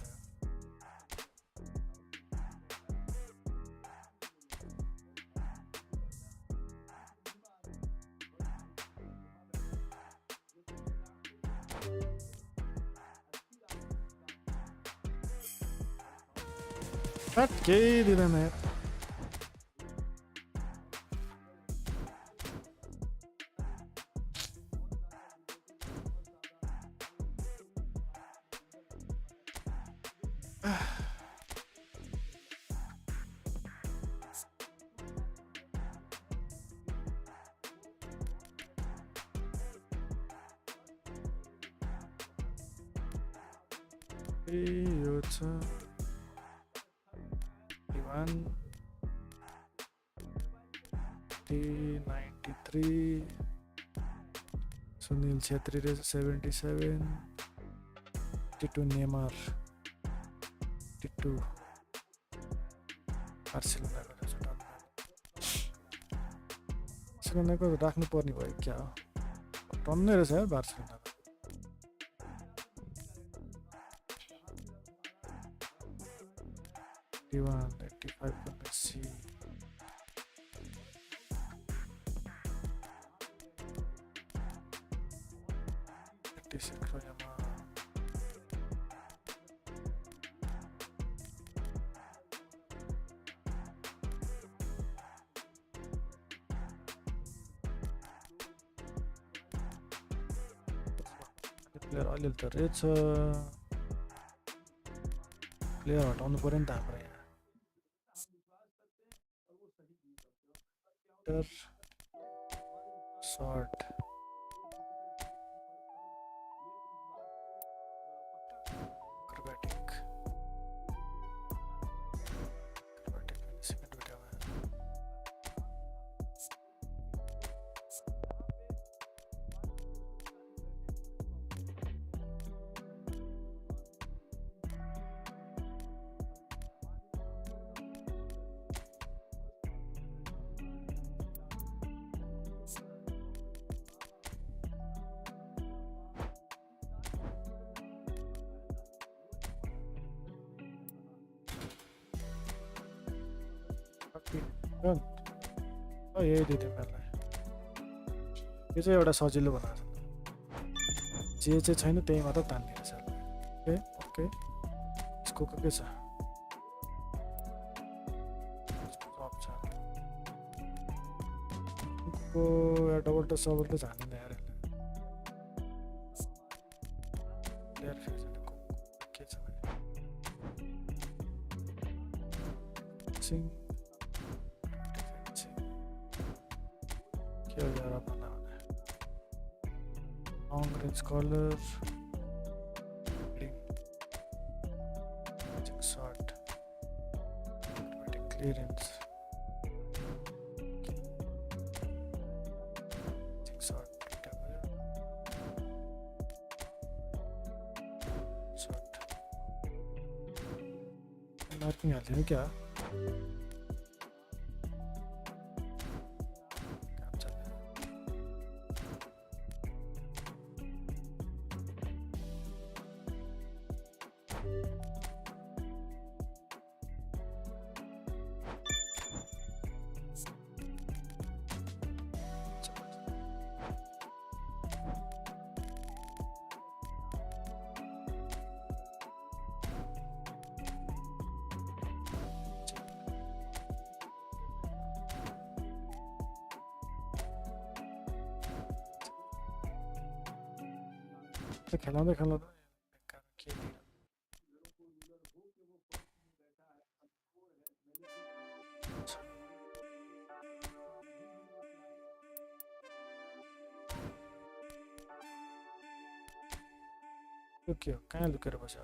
केही दिँदैन यार यो छ 93 सुनील छेत्री रहेछ 77 82 नेमार 82 बार्सिलोनाको रहेछ बार्सिलोनाको राख्नु पर्ने भयो क्या हो टन्नै रहेछ यार बार्सिलोनाको 85 for Messi. Yamal. Player अलिअलि त रहेछ प्लेयर हटाउनु पर्यो नि त हाम्रो यहाँ short acrobatic second video में यही दिदी मलाई यो चाहिँ एउटा सजिलो बनाएको छ जे चाहिँ छैन त्यही मात्र तान्ने रहेछ ओके ओके यसको के छ को डबल टच सबल त जान्दैन यार प्लेयर फ्युजन के छ सिङ long range collar magic shot automatic clearance magic shot shot marking हाल्दिनु क्या खेलाउँदै खेलाउँदै यो के हो कहाँ लुकेर बस्यो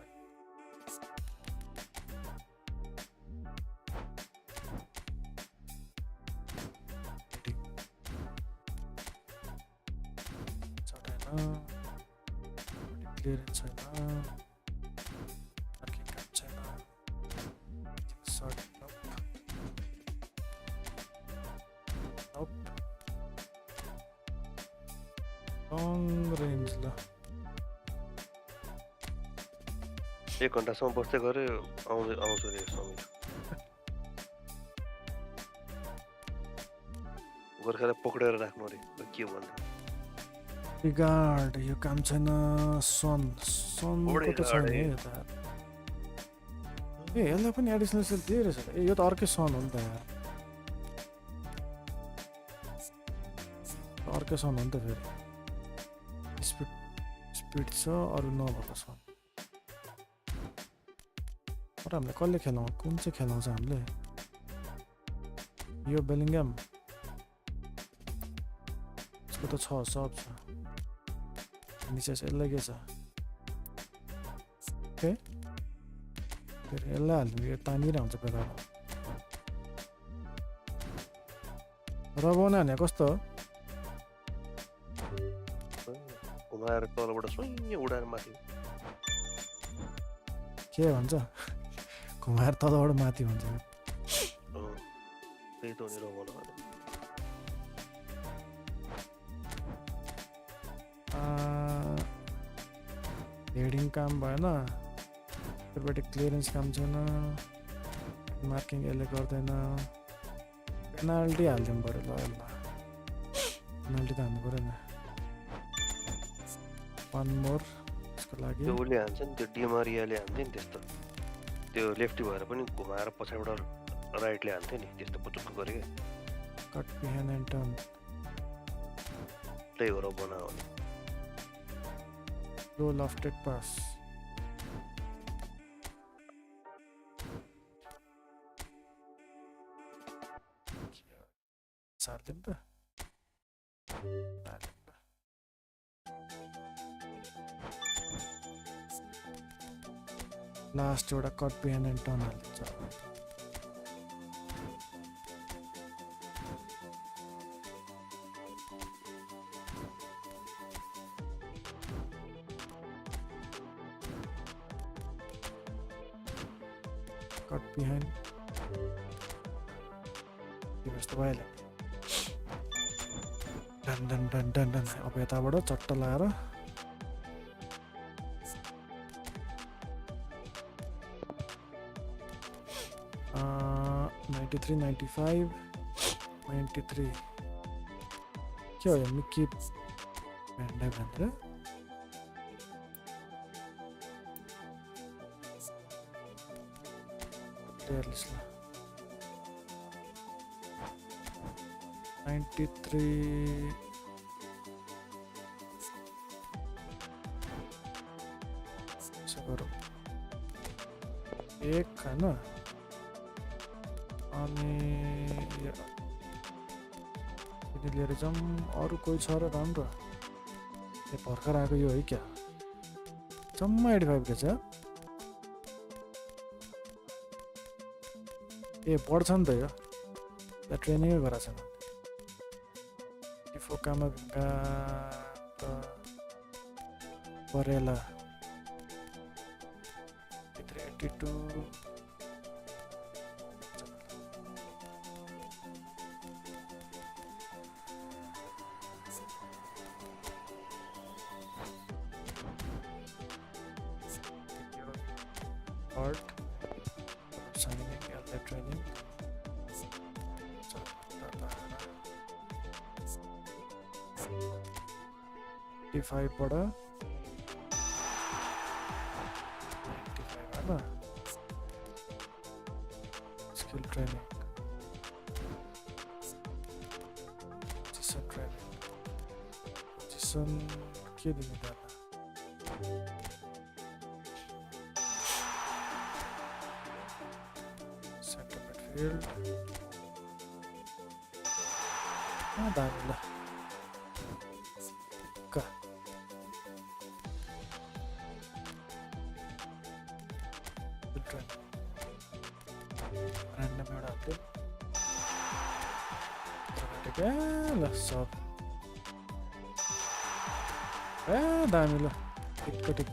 क्लियरेन्स छैन मार्किङ काम छैन सर्ट लङ रेन्ज ल 1 घण्टासम्म बस्दै गरे आउँछु रे समीर गोर्खालाई पक्रेर राख्नु रे के भन्नु रिगार्ड यो काम छैन सन को त छैन है यता ए यसलाई पनि एडिसनल सेल दिए रहेछ ए यो त अर्कै सन हो नि त यार अर्कै सन हो नि त फेरि स्पिड छ अरू नभएको सन र हामीले कसले खेलाउँ कुन चाहिँ खेलाउँछ हामीले यो बेलिङ्गम यसको त छ सब छ निचे यसलाई के छ ओके फेरि यसलाई हाल्नु यो तानिरहेको हुन्छ बेला रबाउने हाने कस्तो घुमाएर तलबाट सुइँ उडाएर माथि के भन्छ घुमाएर तलबाट माथि भन्छ त्यही त हो नि रबाउन भने हेडिङ काम भएन त्योबाट क्लियरेन्स काम छैन मार्किङ यसले गर्दैन पेनाल्टी हालिदिनु पऱ्यो ल पेनाल्टी त हाल्नु पऱ्यो नि 1 मोर यसको लागि त्यो उसले हान्छ नि त्यो डिमारियाले हान्थ्यो नि त्यस्तो त्यो लेफ्टी भएर पनि घुमाएर पछाडिबाट राइटले हान्थ्यो नि त्यस्तो पुचुक्क गरे कट बिहाइन्ड एन्ड टर्न त्यही हो र बनाउने लो लफ्टेड पास सार्दिम त लास्ट एउटा कट बिहाइन्ड एन्ड टर्न हालिदिन्छ कट बिहाइन्ड यस्तो भइहाल्यो done done done done done अब यताबाट चट्ट लगाएर 93 95 93 के हो यो मिकी भ्यान्डा भनेर प्लेयर लिस्ट 93 एक हैन अनि यदि लिएर जाऊँ अरू कोही छ र राम्रो ए भर्खर आएको यो है क्या जम्मा 85 के छ ए पढ्छ नि त यो ट्रेनिङै गराएको छ इफोकामा भिङ्गा त परेला 82 art signing and the training 85 बाट 95 skill training position training position के दिनु पर्ला center midfield दामी ल random एउटा हाल्दियो क्या ल सब ए दामी ल टिक्क टिक्क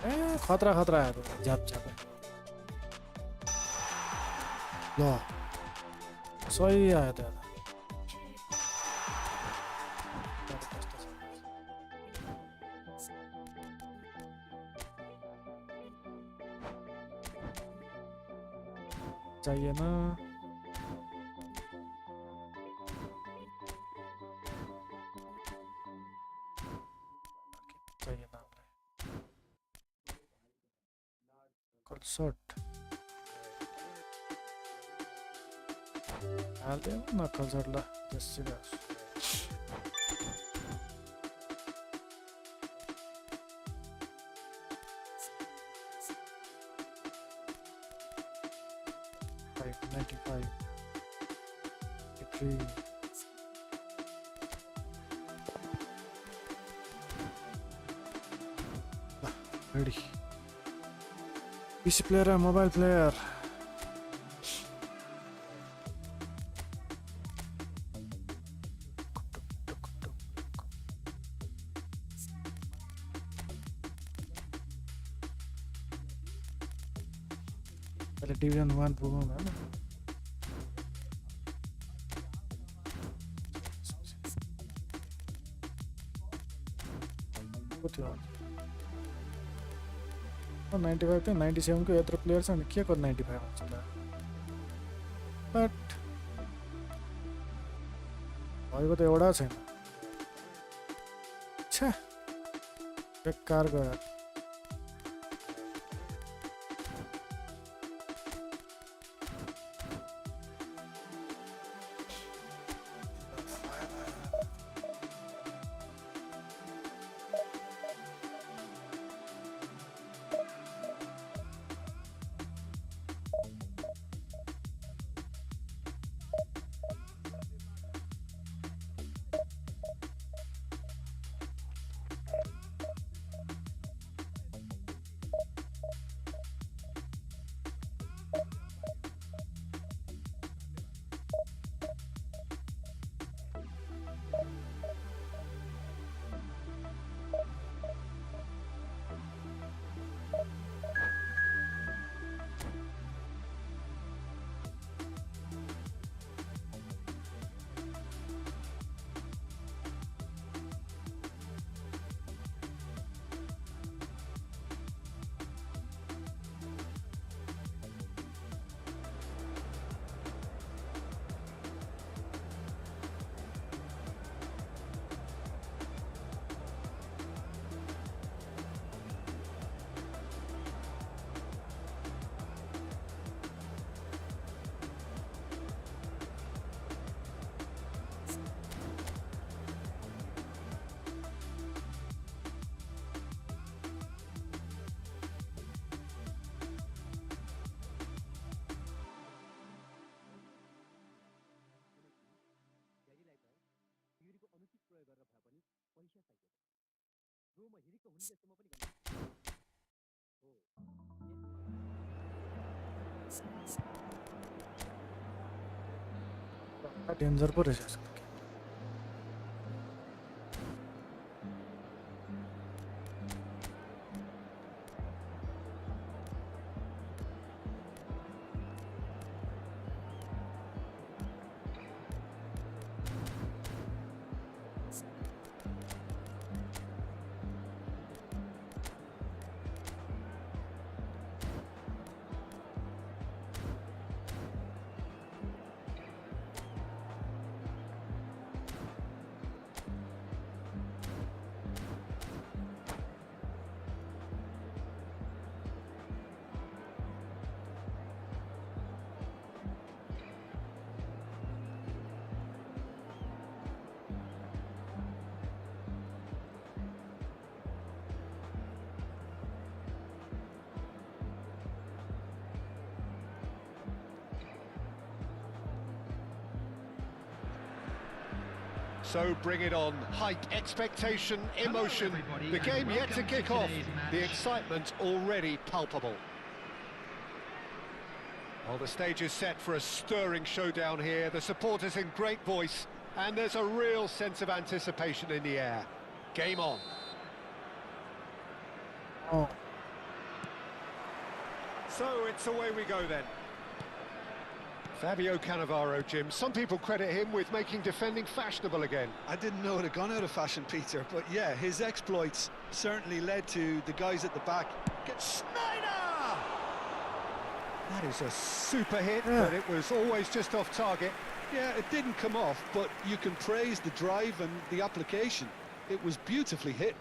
ए खतरा खतरा आयो झ्याप झ्याप ल सही आयो त चाहिएन शॉट हाल्दै नक्कल शॉट ल जसरी ready PC player or mobile player पहले डिवीजन 1 पुगौँ न कति हो 95 थियो 97 को यत्रो प्लेयर छ नि के को 95 हुन्छ त बट भएको त एउटा छैन छ्या बेकार गयो डेन्जर पो रहेछ So bring it on. Hype, expectation, emotion. The game yet to kick off. The excitement already palpable. Well, the stage is set for a stirring showdown here. The supporters in great voice, and there's a real sense of anticipation in the air. Game on. Oh. So it's away we go then. Fabio Cannavaro, Jim. Some people credit him with making defending fashionable again. I didn't know it had gone out of fashion, Peter, but yeah, his exploits certainly led to the guys at the back. Snyder! That is a super hit, but it was always just off target. Yeah, it didn't come off, but you can praise the drive and the application. It was beautifully hit.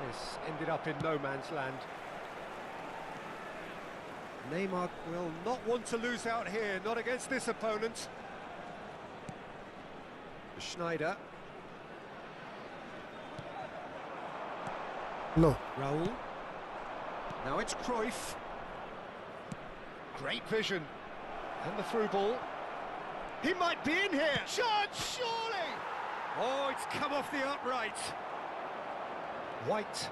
This ended up in no man's land. Neymar will not want to lose out here, not against this opponent. Schneider. Low. Raul. Now it's Cruyff. Great vision. And the through ball. He might be in here. Shot, surely! Oh, it's come off the upright. White.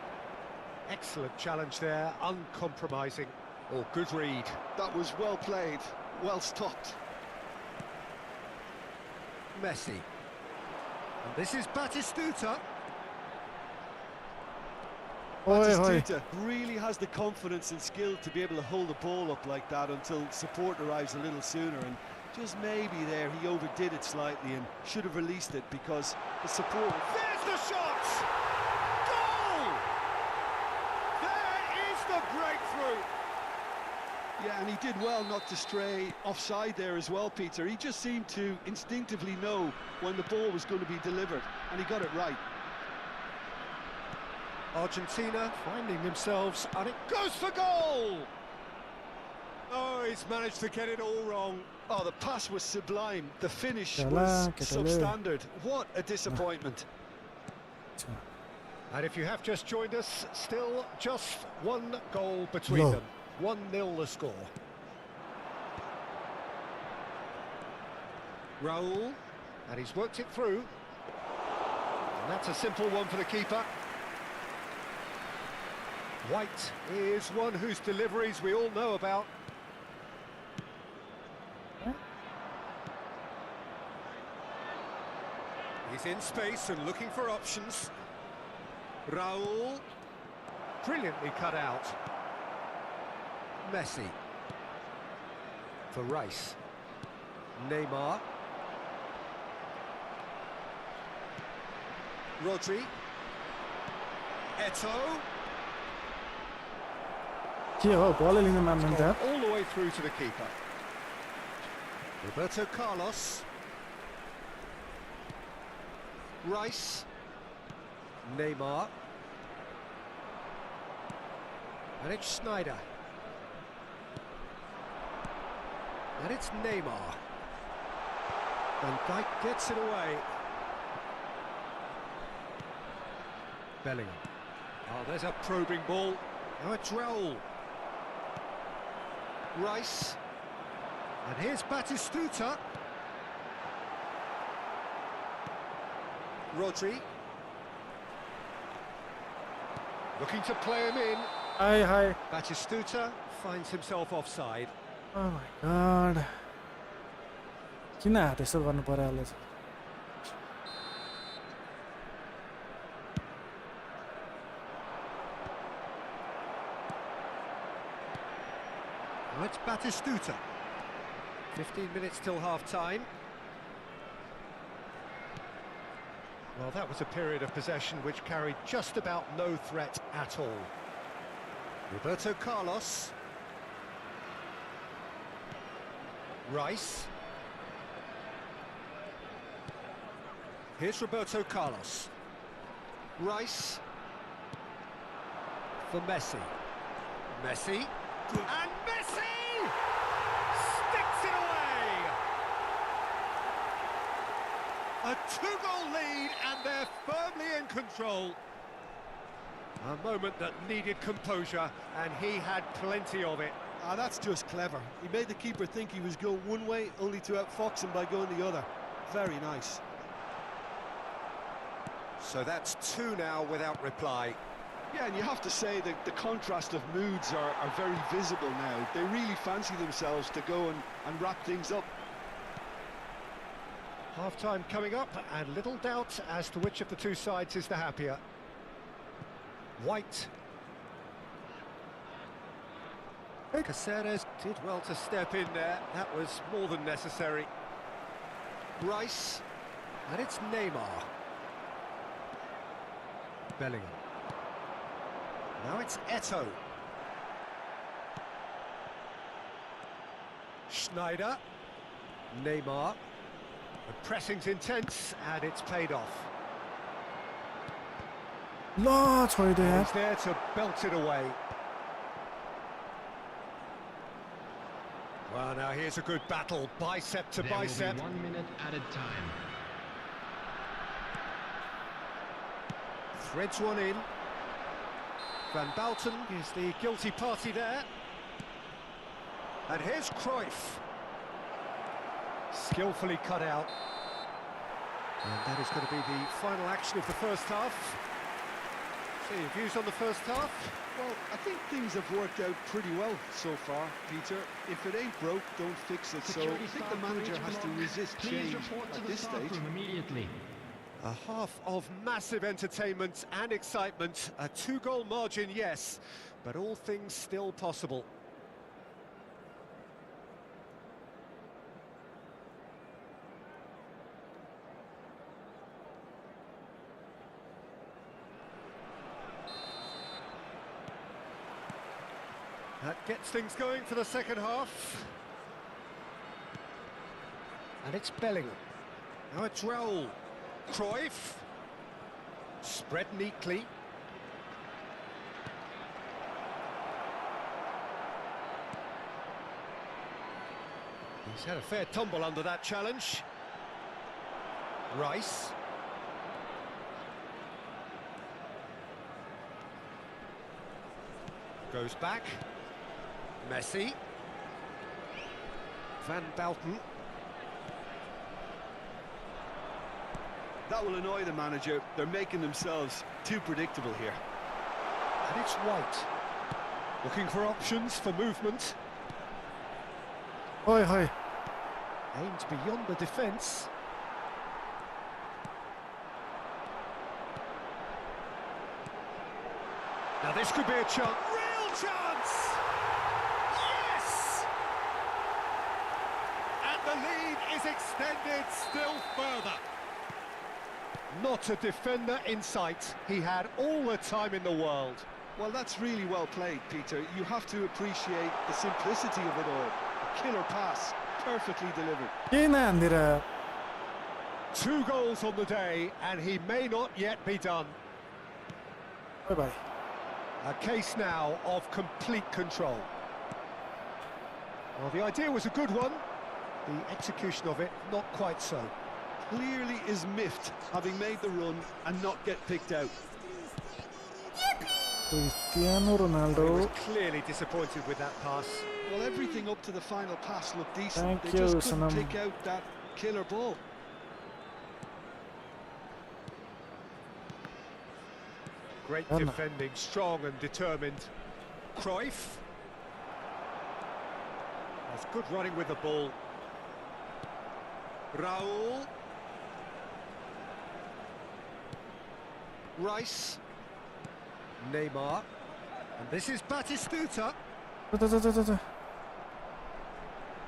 Excellent challenge there, uncompromising. Oh, good read. That was well played, well stopped. Messi. And this is Batistuta. Batistuta really has the confidence and skill to be able to hold the ball up like that until support arrives a little sooner, and just maybe there he overdid it slightly and should have released it because the support... There's the shot! Goal! There is the breakthrough! Yeah, and he did well not to stray offside there as well, Peter. He just seemed to instinctively know when the ball was going to be delivered, and he got it right. Argentina finding themselves, and it goes for goal! Oh, he's managed to get it all wrong. Oh, the pass was sublime. The finish was substandard. What a disappointment. And if you have just joined us, still just one goal between them. 1-0 the score. Raul, and he's worked it through. And that's a simple one for the keeper. White is one whose deliveries we all know about. He's in space and looking for options. Raul, brilliantly cut out. Messi. For Rice. Neymar. Rodri. Eto'o. Ball in the man all the way through to the keeper. Roberto Carlos. Rice. Neymar. And it's Schneider. And it's Neymar. Van Dijk gets it away. Bellingham. Oh, there's a probing ball. Now it's Raul. Rice. And here's Batistuta. Rodri. Looking to play him in. Hi. Batistuta finds himself offside. Oh my god. किन हात यसो गर्नु पर्यो होला चाहिँ? Well, it's Batistuta. 15 minutes till half-time. Well, that was a period of possession which carried just about no threat at all. Roberto Carlos. Rice. Here's Roberto Carlos. Rice. For Messi. Messi. And Messi! Sticks it away! A two-goal lead, and they're firmly in control. A moment that needed composure, and he had plenty of it. Ah, that's just clever. He made the keeper think he was going one way, only to outfox him by going the other. Very nice. So that's two now without reply. Yeah, and you have to say that the contrast of moods are very visible now. They really fancy themselves to go and wrap things up. Half-time coming up, and little doubt as to which of the two sides is the happier. White. Caceres did well to step in there. That was more than necessary. Rice. And it's Neymar. Bellingham. Now it's Eto'o. Schneider. Neymar. The pressing's intense, and it's paid off. ल छोइदियो यार He's there to belt it away. Well, now here's a good battle, bicep to There will bicep. be 1 minute added time. Threads one in. Van Bouten is the guilty party there. And here's Cruyff. Skillfully cut out. And that is going to be the final action of the first half. So your views on the first half? Well, I think things have worked out pretty well so far, Peter. If it ain't broke, don't fix it. So I think the manager has to resist change at this stage. Immediately. A half of massive entertainment and excitement. A 2-goal margin, yes, but all things still possible. That gets things going for the second half. And it's Bellingham. Now it's Raul. Cruyff. Spread neatly. He's had a fair tumble under that challenge. Rice. Goes back. Messi. Van Bouten. That will annoy the manager. They're making themselves too predictable here. And it's White. Looking for options for movement. Oi, oi. Aimed beyond the defence. Now this could be a chance. Real chance! Yes! And the lead is extended still further. Not a defender in sight. He had all the time in the world. Well, that's really well played, Peter. You have to appreciate the simplicity of it all. A killer pass, perfectly delivered. किन हान्दिएर 2 goals on the day, and he may not yet be done. ओइ भाइ A case now of complete control. Well, the idea was a good one. The execution of it, not quite so. Clearly is miffed, having made the run and not get picked out. Cristiano He Ronaldo was clearly disappointed with that pass. Well, everything up to the final pass looked decent. Thank They just you, couldn't Sanam. pick out that killer ball. Great Anna. defending, strong and determined. Cruyff. That's good running with the ball. Raul. Rice. Neymar. And this is Batistuta.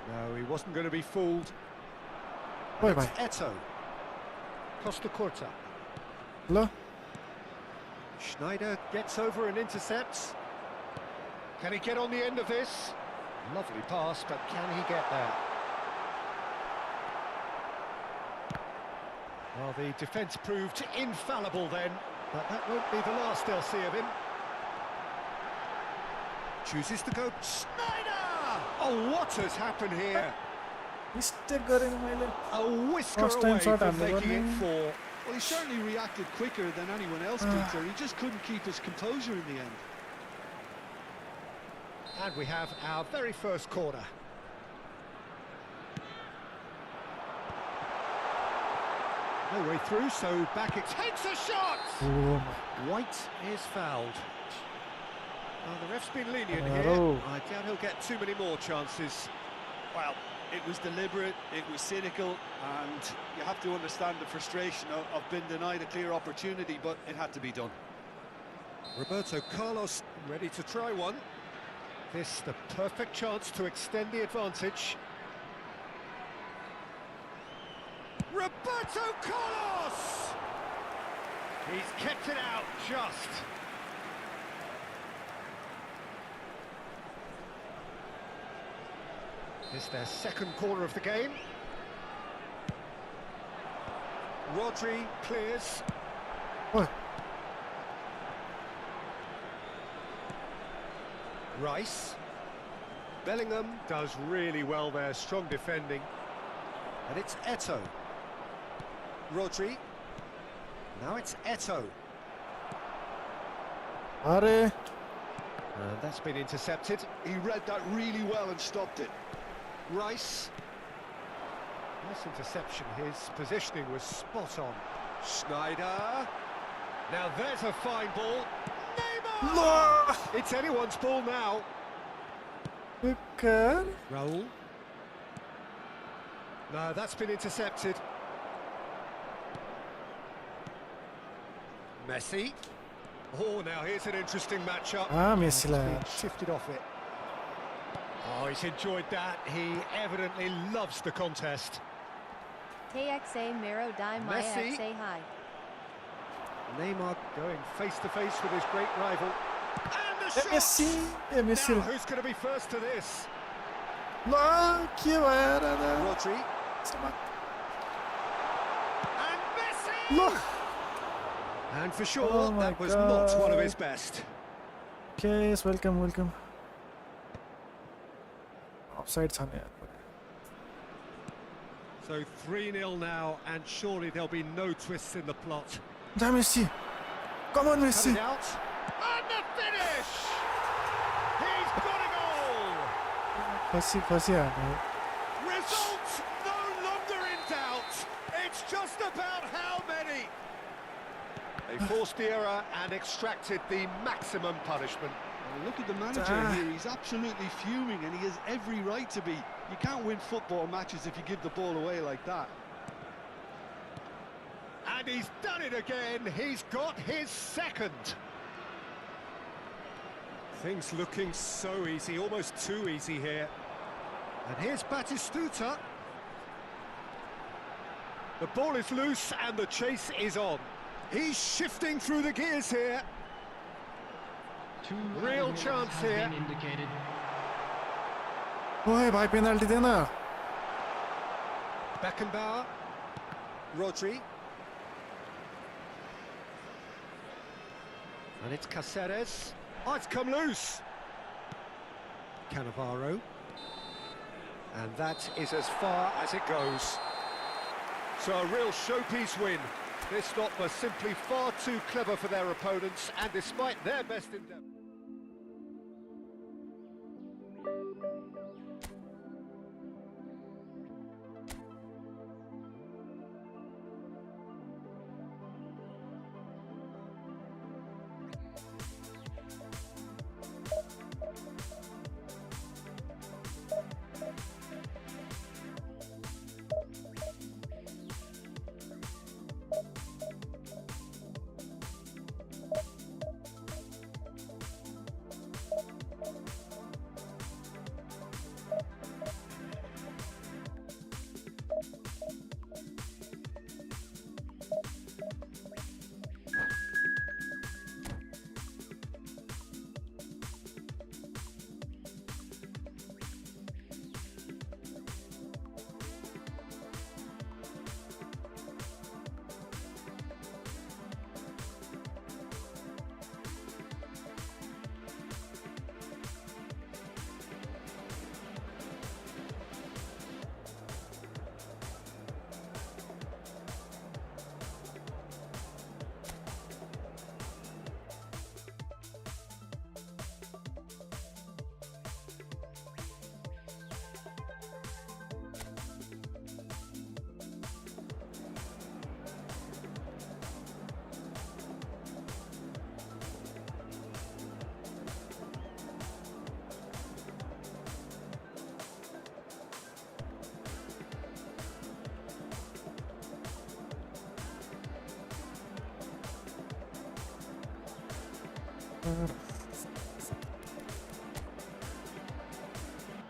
No, he wasn't going to be fooled. ओइ It's भाइ Eto'o. Costa Curta. ल Schneider gets over and intercepts. Can he get on the end of this? Lovely pass, but can he get there? Well, the defence proved infallible then, but that won't be the last they'll see of him. Chooses to go. Schneider! Oh, what has happened here? Mistake गरेँ मैले A whisker First time away shot from and the making it running. 4. Well, he certainly reacted quicker than anyone else, Peter. He just couldn't keep his composure in the end. And we have our very first corner. No way through, so back it takes a shot! Oh White is fouled. Well, the ref's been lenient my. here. I doubt he'll get too many more chances. Well, it was deliberate, it was cynical, and you have to understand the frustration of being denied a clear opportunity, but it had to be done. Roberto Carlos ready to try one. This the perfect chance to extend the advantage. Roberto Carlos! He's kept it out just. It's their second corner of the game. Rodri clears. What? Rice. Bellingham does really well there, strong defending. And it's Eto'o. Rodri. Now it's Eto'o. Are. And that's been intercepted. He read that really well and stopped it. Rice. Nice interception. His positioning was spot on. Schneider. Now there's a fine ball. Neymar! No! It's anyone's ball now. Bukan. Raul. No, that's been intercepted. Messi. Oh, now here's an interesting matchup. Messi He's lah. been shifted off it. Oh, he's enjoyed that. He evidently loves the contest. TXA Mero Di Maya Messi. say hi. Neymar going face to face with his great rival. And the shot! Messi. Now, who's going to be first to this? Não, que merda. Rodri. And Messi! No. And for sure, Oh my that was not one of God. his best. Okay, yes, welcome. Offside छ नि यार. So 3-0 now, and surely there'll be no twists in the plot. Da Messi. Come on Cut Messi. it out. And the finish! He's got it all! Fasi हाल्यो. Results no longer in doubt. It's just about how many. They forced the error and extracted the maximum punishment. Well, look at the manager here, he's absolutely fuming and he has every right to be. You can't win football matches if you give the ball away like that. And he's done it again. He's got his second. Things looking so easy, almost too easy here. And here's Batistuta. The ball is loose and the chase is on. He's shifting through the gears here. Real chance here. ओए भाई penalty देना. Beckenbauer. Rodri. And it's Caceres. Oh, it's come loose. Cannavaro. And that is as far as it goes. So a real showpiece win. This lot were simply far too clever for their opponents, and despite their best endeavour.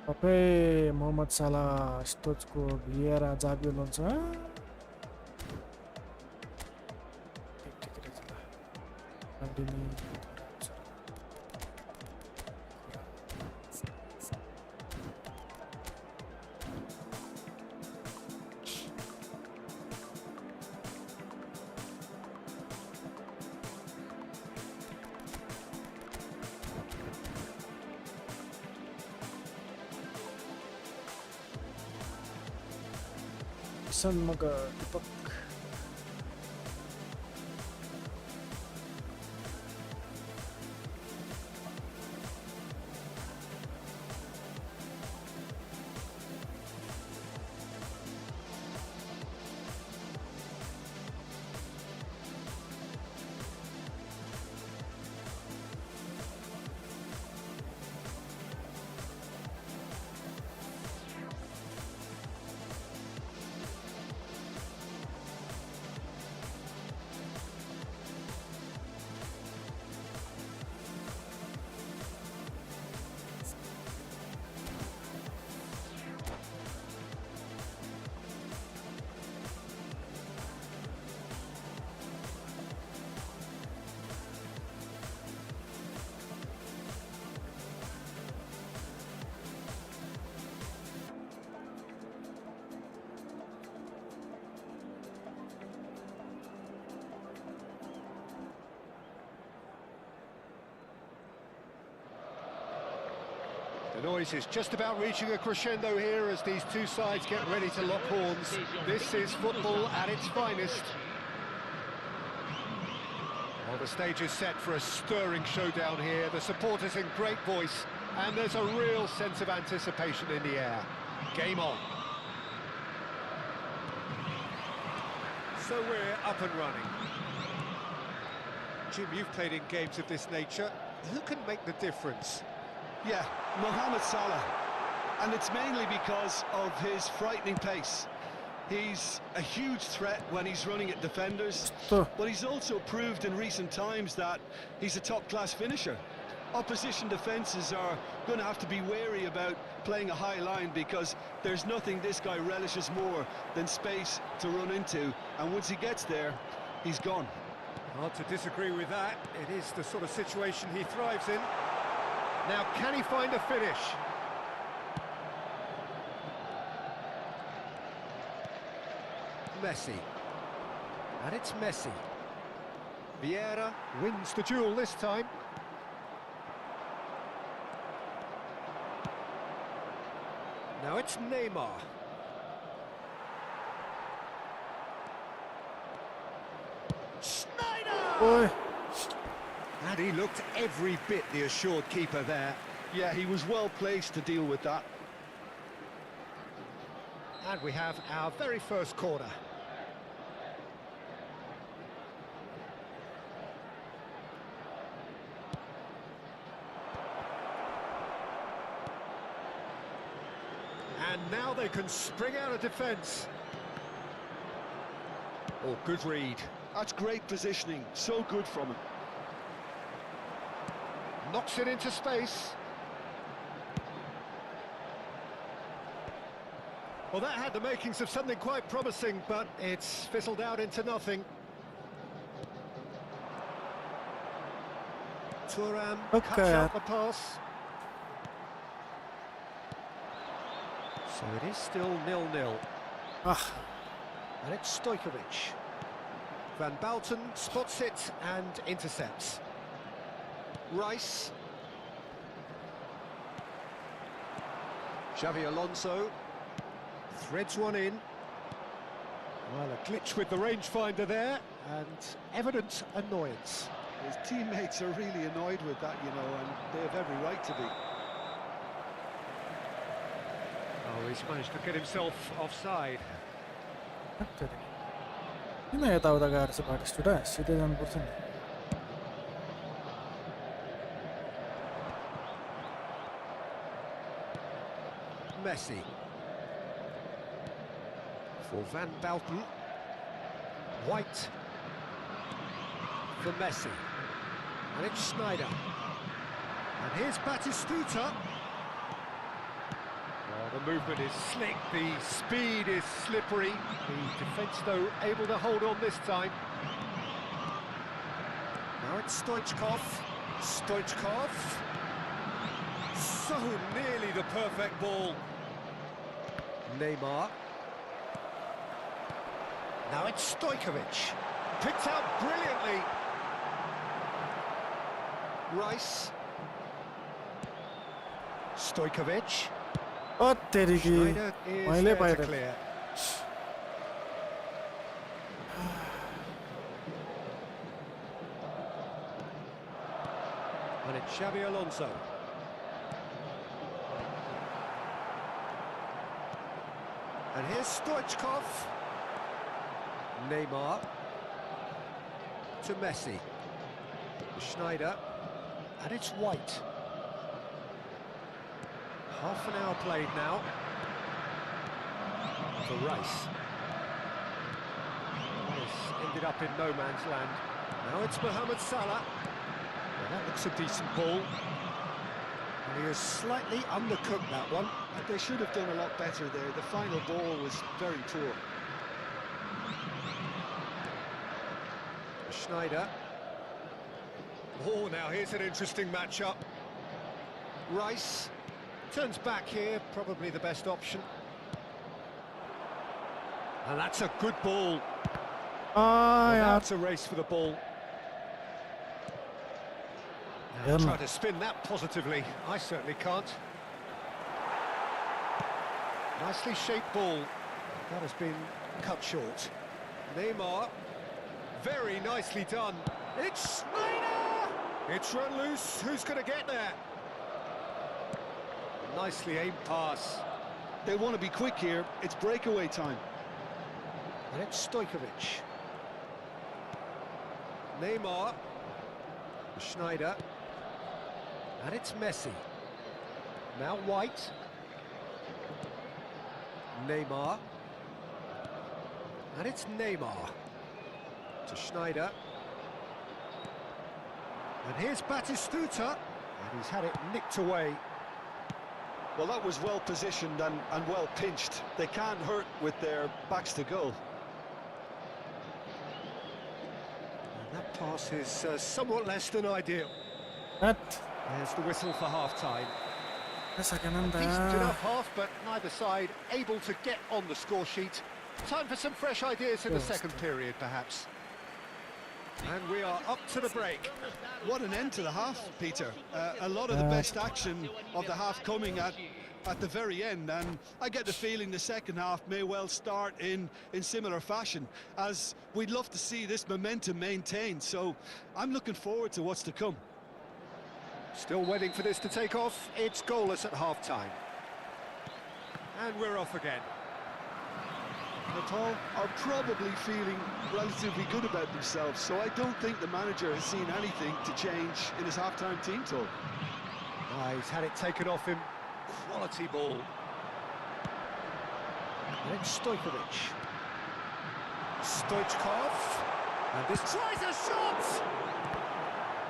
सबै मोहम्मद साला स्टोचको भिएर जाबियो लाउँछ ठिक रहेछ ल अबिनी मग दीपक The noise is just about reaching a crescendo here as these two sides get ready to lock horns. This is football at its finest. Well, the stage is set for a stirring showdown here. The supporters in great voice, and there's a real sense of anticipation in the air. Game on. So we're up and running. Jim, you've played in games of this nature. Who can make the difference? Yeah, Mohamed Salah, and it's mainly because of his frightening pace. He's a huge threat when he's running at defenders, but he's also proved in recent times that he's a top-class finisher. Opposition defences are going to have to be wary about playing a high line because there's nothing this guy relishes more than space to run into, and once he gets there, he's gone. Hard to disagree with that. It is the sort of situation he thrives in. Now, can he find a finish? Messi. And it's Messi. Vieira wins the duel this time. Now it's Neymar. Boy. And he looked every bit the assured keeper there. Yeah, he was well placed to deal with that. And we have our very first corner. And now they can spring out of defence. Oh, good read. That's great positioning, so good from him. Knocks it into space. Well, that had the makings of something quite promising, but it's fizzled out into nothing. Thuram cuts out the pass. So it is still 0-0. And it's Stojkovic. Van Balten spots it and intercepts. Rice. Xavi Alonso threads one in. Well, a glitch with the rangefinder there, and evident annoyance. His teammates are really annoyed with that, you know, and they have every right to be. Oh, he's managed to get himself offside. किन यताउता गाह्रो छ बाटो सिधै जानुपर्छ नि Messi. For Van Balten. White. For Messi. And it's Snyder. And here's Batistuta. Oh, the movement is slick, the speed is slippery. The defence, though, able to hold on this time. Now it's Stoichkov. Stoichkov. So nearly the perfect ball. Neymar. Now it's Stojkovic. Picked out brilliantly. Rice. Stojkovic. ओ तेरी की Schneider is मैले there to पाइरहेको clear. And it's Xabi Alonso. And here's Stoichkov. Neymar. To Messi. Schneider. And it's White. Half an hour played now. For Rice. This ended up in no man's land. Now it's Mohamed Salah. Well, that looks a decent ball. And he has slightly undercooked that one. They should have done a lot better there. The final ball was very poor. Schneider. Oh, now here's an interesting matchup. Rice turns back here, probably the best option. And that's a good ball. Uh Well, यार that's a race for the ball. Now, Yeah, try man. to spin that positively. I certainly can't. Nicely shaped ball. That has been cut short. Neymar. Very nicely done. It's Snyder! It's run loose. Who's going to get there? Nicely aimed pass. They want to be quick here. It's breakaway time. And it's Stojkovic. Neymar. Schneider. And it's Messi. Now White. Neymar. And it's Neymar. To Schneider. And here's Batistuta. And he's had it nicked away. Well, that was well positioned and well pinched. They can't hurt with their backs to goal. And that pass is somewhat less than ideal. That There's the whistle for half-time. second Decent enough half, but neither side able to get on the score sheet. Time for some fresh ideas in the second period, perhaps. And we are up to the break. What an end to the half, Peter. A lot of the best action of the half coming at the very end, and I get the feeling the second half may well start in similar fashion, as we'd love to see this momentum maintained. So I'm looking forward to what's to come. Still waiting for this to take off. It's goalless at half-time. And we're off again. Natal are probably feeling relatively good about themselves, so I don't think the manager has seen anything to change in his half-time team talk. He's had it taken off him. Quality ball. And it's Stojkovic. Stoichkov. And this tries a shot!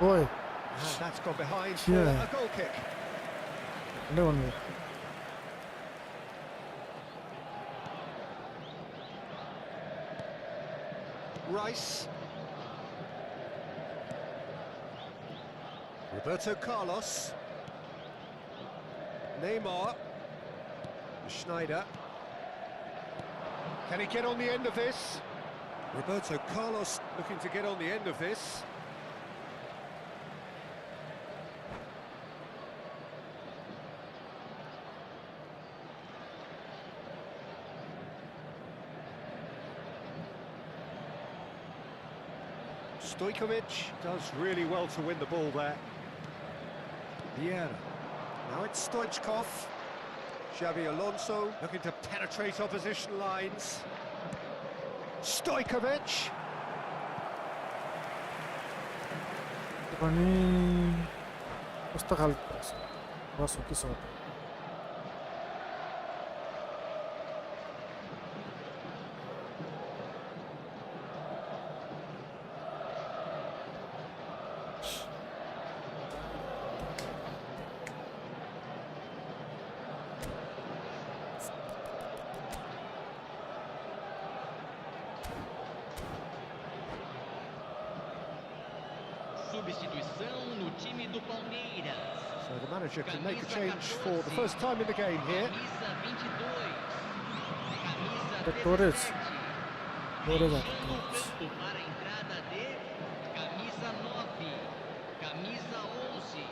Boy, And that's gone behind for Yeah. a goal kick. no one. Rice. Roberto Carlos. Neymar. Schneider. Can he get on the end of this? Roberto Carlos looking to get on the end of this. Stojkovic does really well to win the ball there. Vieira. Now it's Stoichkov. Xabi Alonso looking to penetrate opposition lines. Stojkovic. पनि कस्तो खालको बस हो कि सट Substituição no time do Palmeiras. So the manager can make a change for the first time in the game here. Camisa 22. Camisa The Torres. 17. Torres Deixando o campo para a entrada de camisa 9. Camisa 11.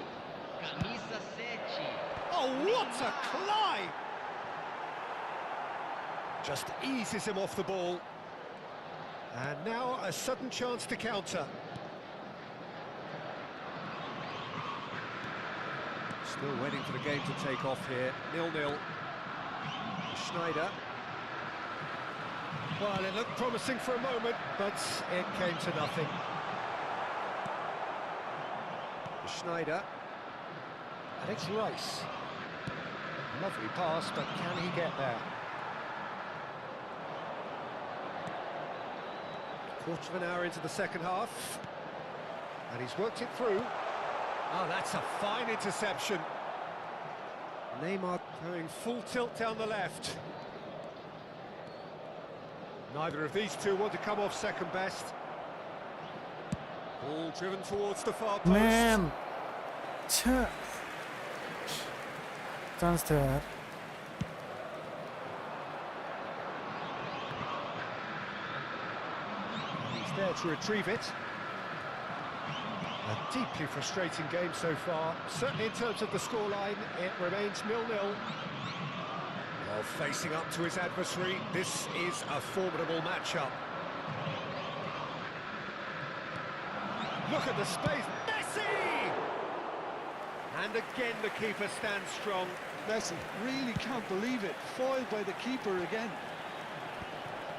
Camisa 7. Oh, what a climb! Just eases him off the ball. And now a sudden chance to counter. Still waiting for the game to take off here. 0-0. Schneider. Well, it looked promising for a moment, but it came to nothing. Schneider. And it's Rice. Lovely pass, but can he get there? Quarter of an hour into the second half. And he's worked it through. Oh, that's a fine interception. Neymar going full tilt down the left. Neither of these two want to come off second best. Ball driven towards the far post. Man. Chance there. He's there to retrieve it. A deeply frustrating game so far. Certainly in terms of the scoreline, it remains 0-0. While facing up to his adversary, this is a formidable matchup. Look at the space. Messi! And again the keeper stands strong. Messi really can't believe it. Foiled by the keeper again.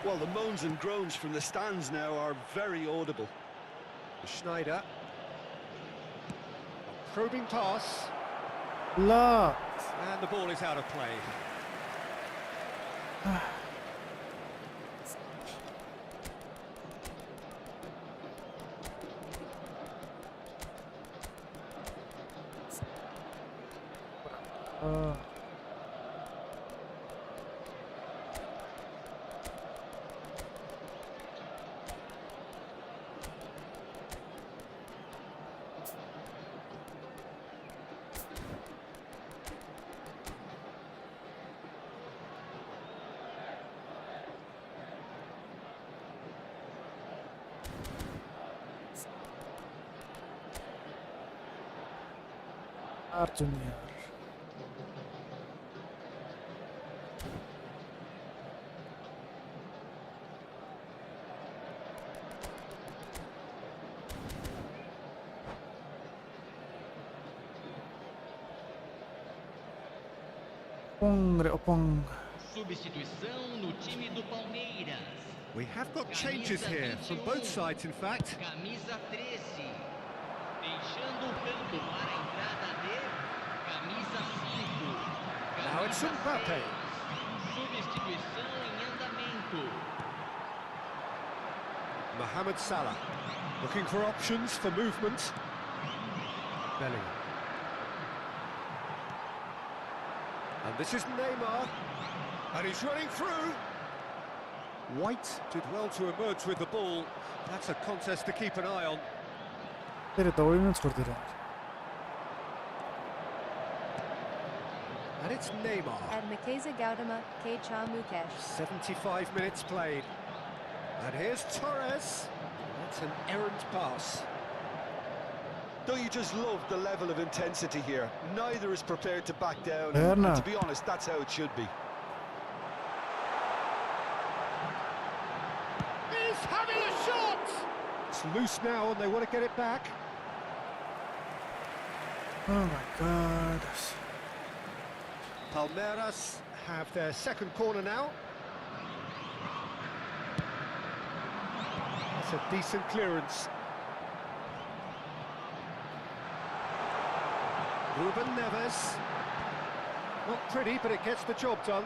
Well, the moans and groans from the stands now are very audible. Schneider. A probing pass. La. And the ball is out of play. Junior. Opong. Substituição no time do Palmeiras. We have got changes here, from both sides in fact. Camisa 13. Deixando o campo para a entrada de camisa 5. Now it's Mbappe. Substituição em andamento. Mohamed Salah, looking for options for movement. Bellingham. And this is Neymar. And he's running through. White did well to emerge with the ball. That's a contest to keep an eye on. And it's Neymar. At Makeza Gautama, K. Cha Mukesh. 75 minutes played. And here's Torres. That's an errant pass. Don't you just love the level of intensity here? Neither is prepared to back down. Werner. And to be honest, that's how it should be. He's having a shot! It's loose now and they want to get it back. Oh my God. Palmeiras have their second corner now. That's a decent clearance. Ruben Neves. Not pretty, but it gets the job done.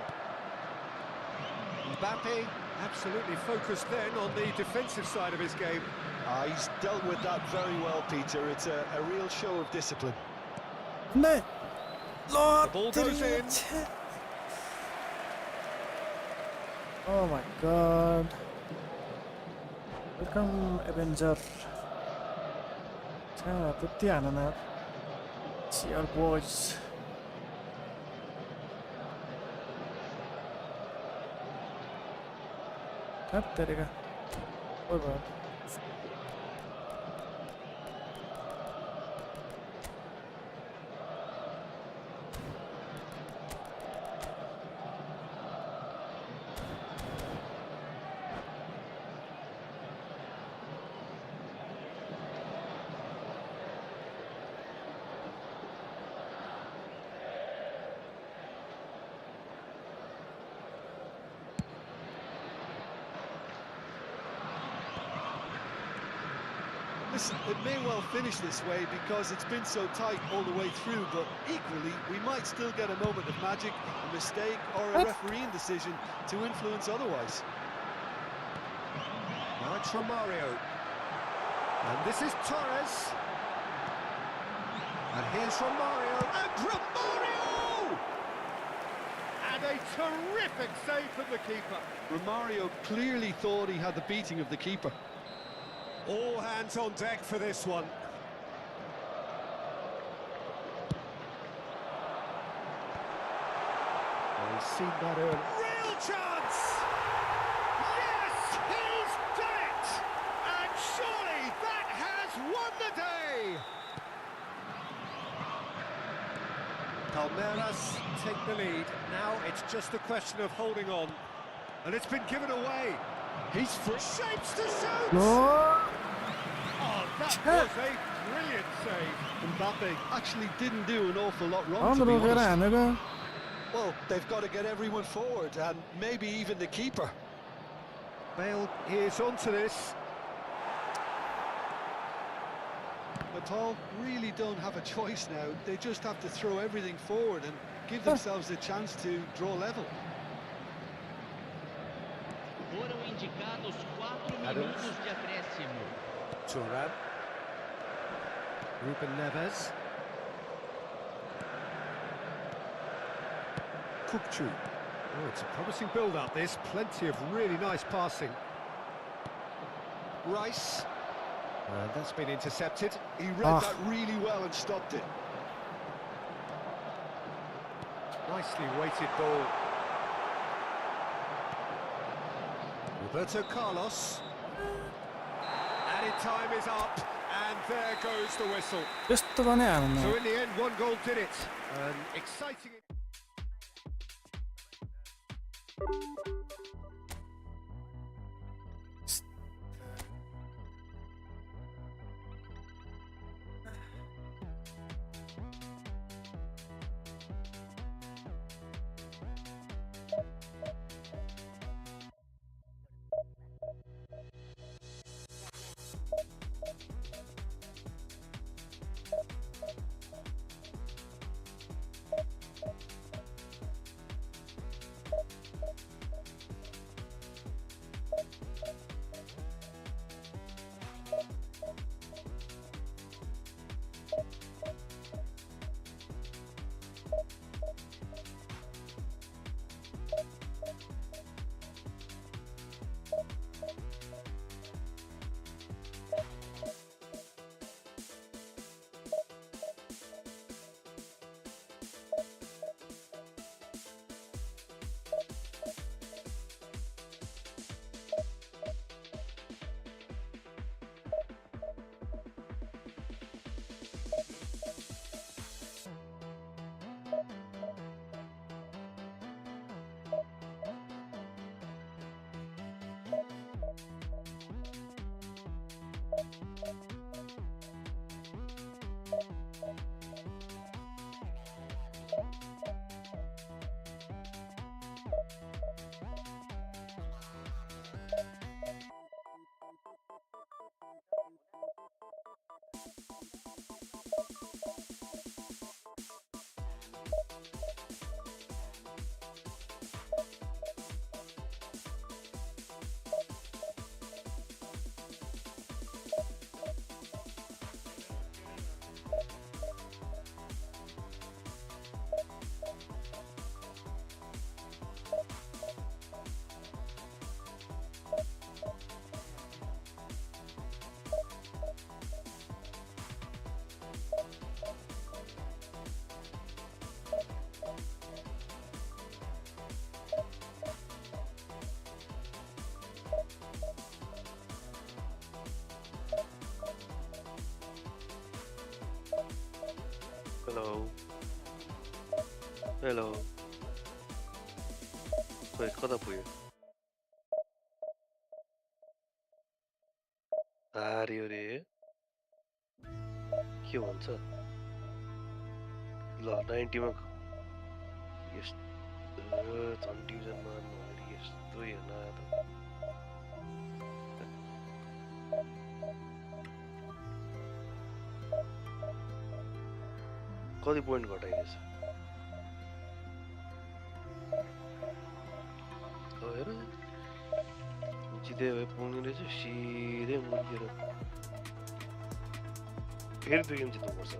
Mbappe absolutely focused then on the defensive side of his game. He's dealt with that very well, Peter. It's a real show of discipline. 네. The ball goes in. Oh my God. Welcome, Avenger. tutti hanno CR boys. तेरे का और बात Listen, it may well finish this way because it's been so tight all the way through, but equally, we might still get a moment of magic, a mistake, or a refereeing decision to influence otherwise. Now it's Romario. And this is Torres. And here's Romario. And Romario! And a terrific save from the keeper. Romario clearly thought he had the beating of the keeper. All hands on deck for this one. Well, he's seen that early. Real chance! Yes, he's done it! And surely that has won the day! Palmeiras take the lead. Now it's just a question of holding on. And it's been given away. He's free. Shapes to shoot! No! Oh, that was a brilliant save. Mbappe actually didn't do an awful lot wrong, I'm to be gonna honest. go. Well, they've got to get everyone forward, and maybe even the keeper. Bale is onto this. Nepal really don't have a choice now. They just have to throw everything forward and give themselves a chance to draw level. Foram indicados 4 minutos de acréscimo. Thuram. Ruben Neves. Kukçu. Oh, it's a promising build-up, this. Plenty of really nice passing. Rice. And that's been intercepted. He read that really well and stopped it. Nicely weighted ball. Roberto Carlos. Added time is up, and there goes the whistle. Just the one So in the end, one goal did it. An exciting... hello खोइ कता पुग्यो हार्यो रे के भन्छ ल 90 मा यस्तो झन् डिभिजन मार्नु भने यस्तो हेर्न आयो त कति पोइन्ट घटाइएछ हेर जिते भए पुग्ने रहेछ सिधै मुर्केर फेरि 2 गेम जित्नुपर्छ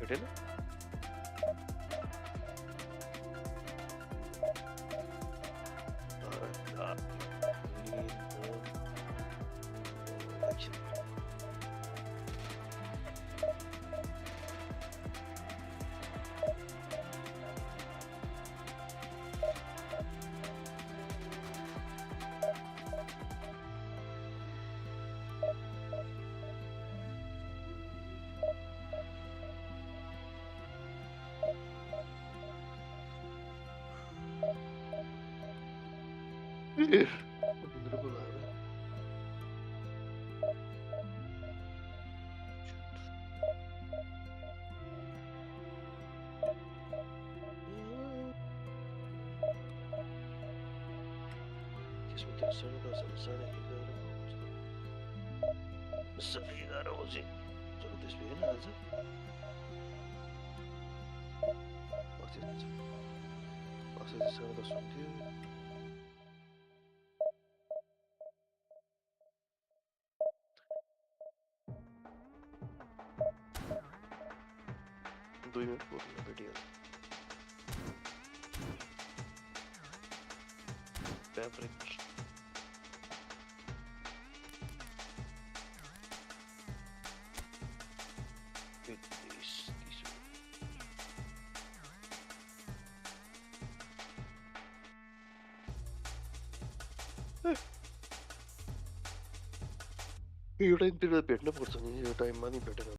भेटेन दुई मिनट बोल्नु भेटियो फ्याब्रिक यो टाइमतिर भेट्न पर्छ नि यो टाइममा नि भेटेन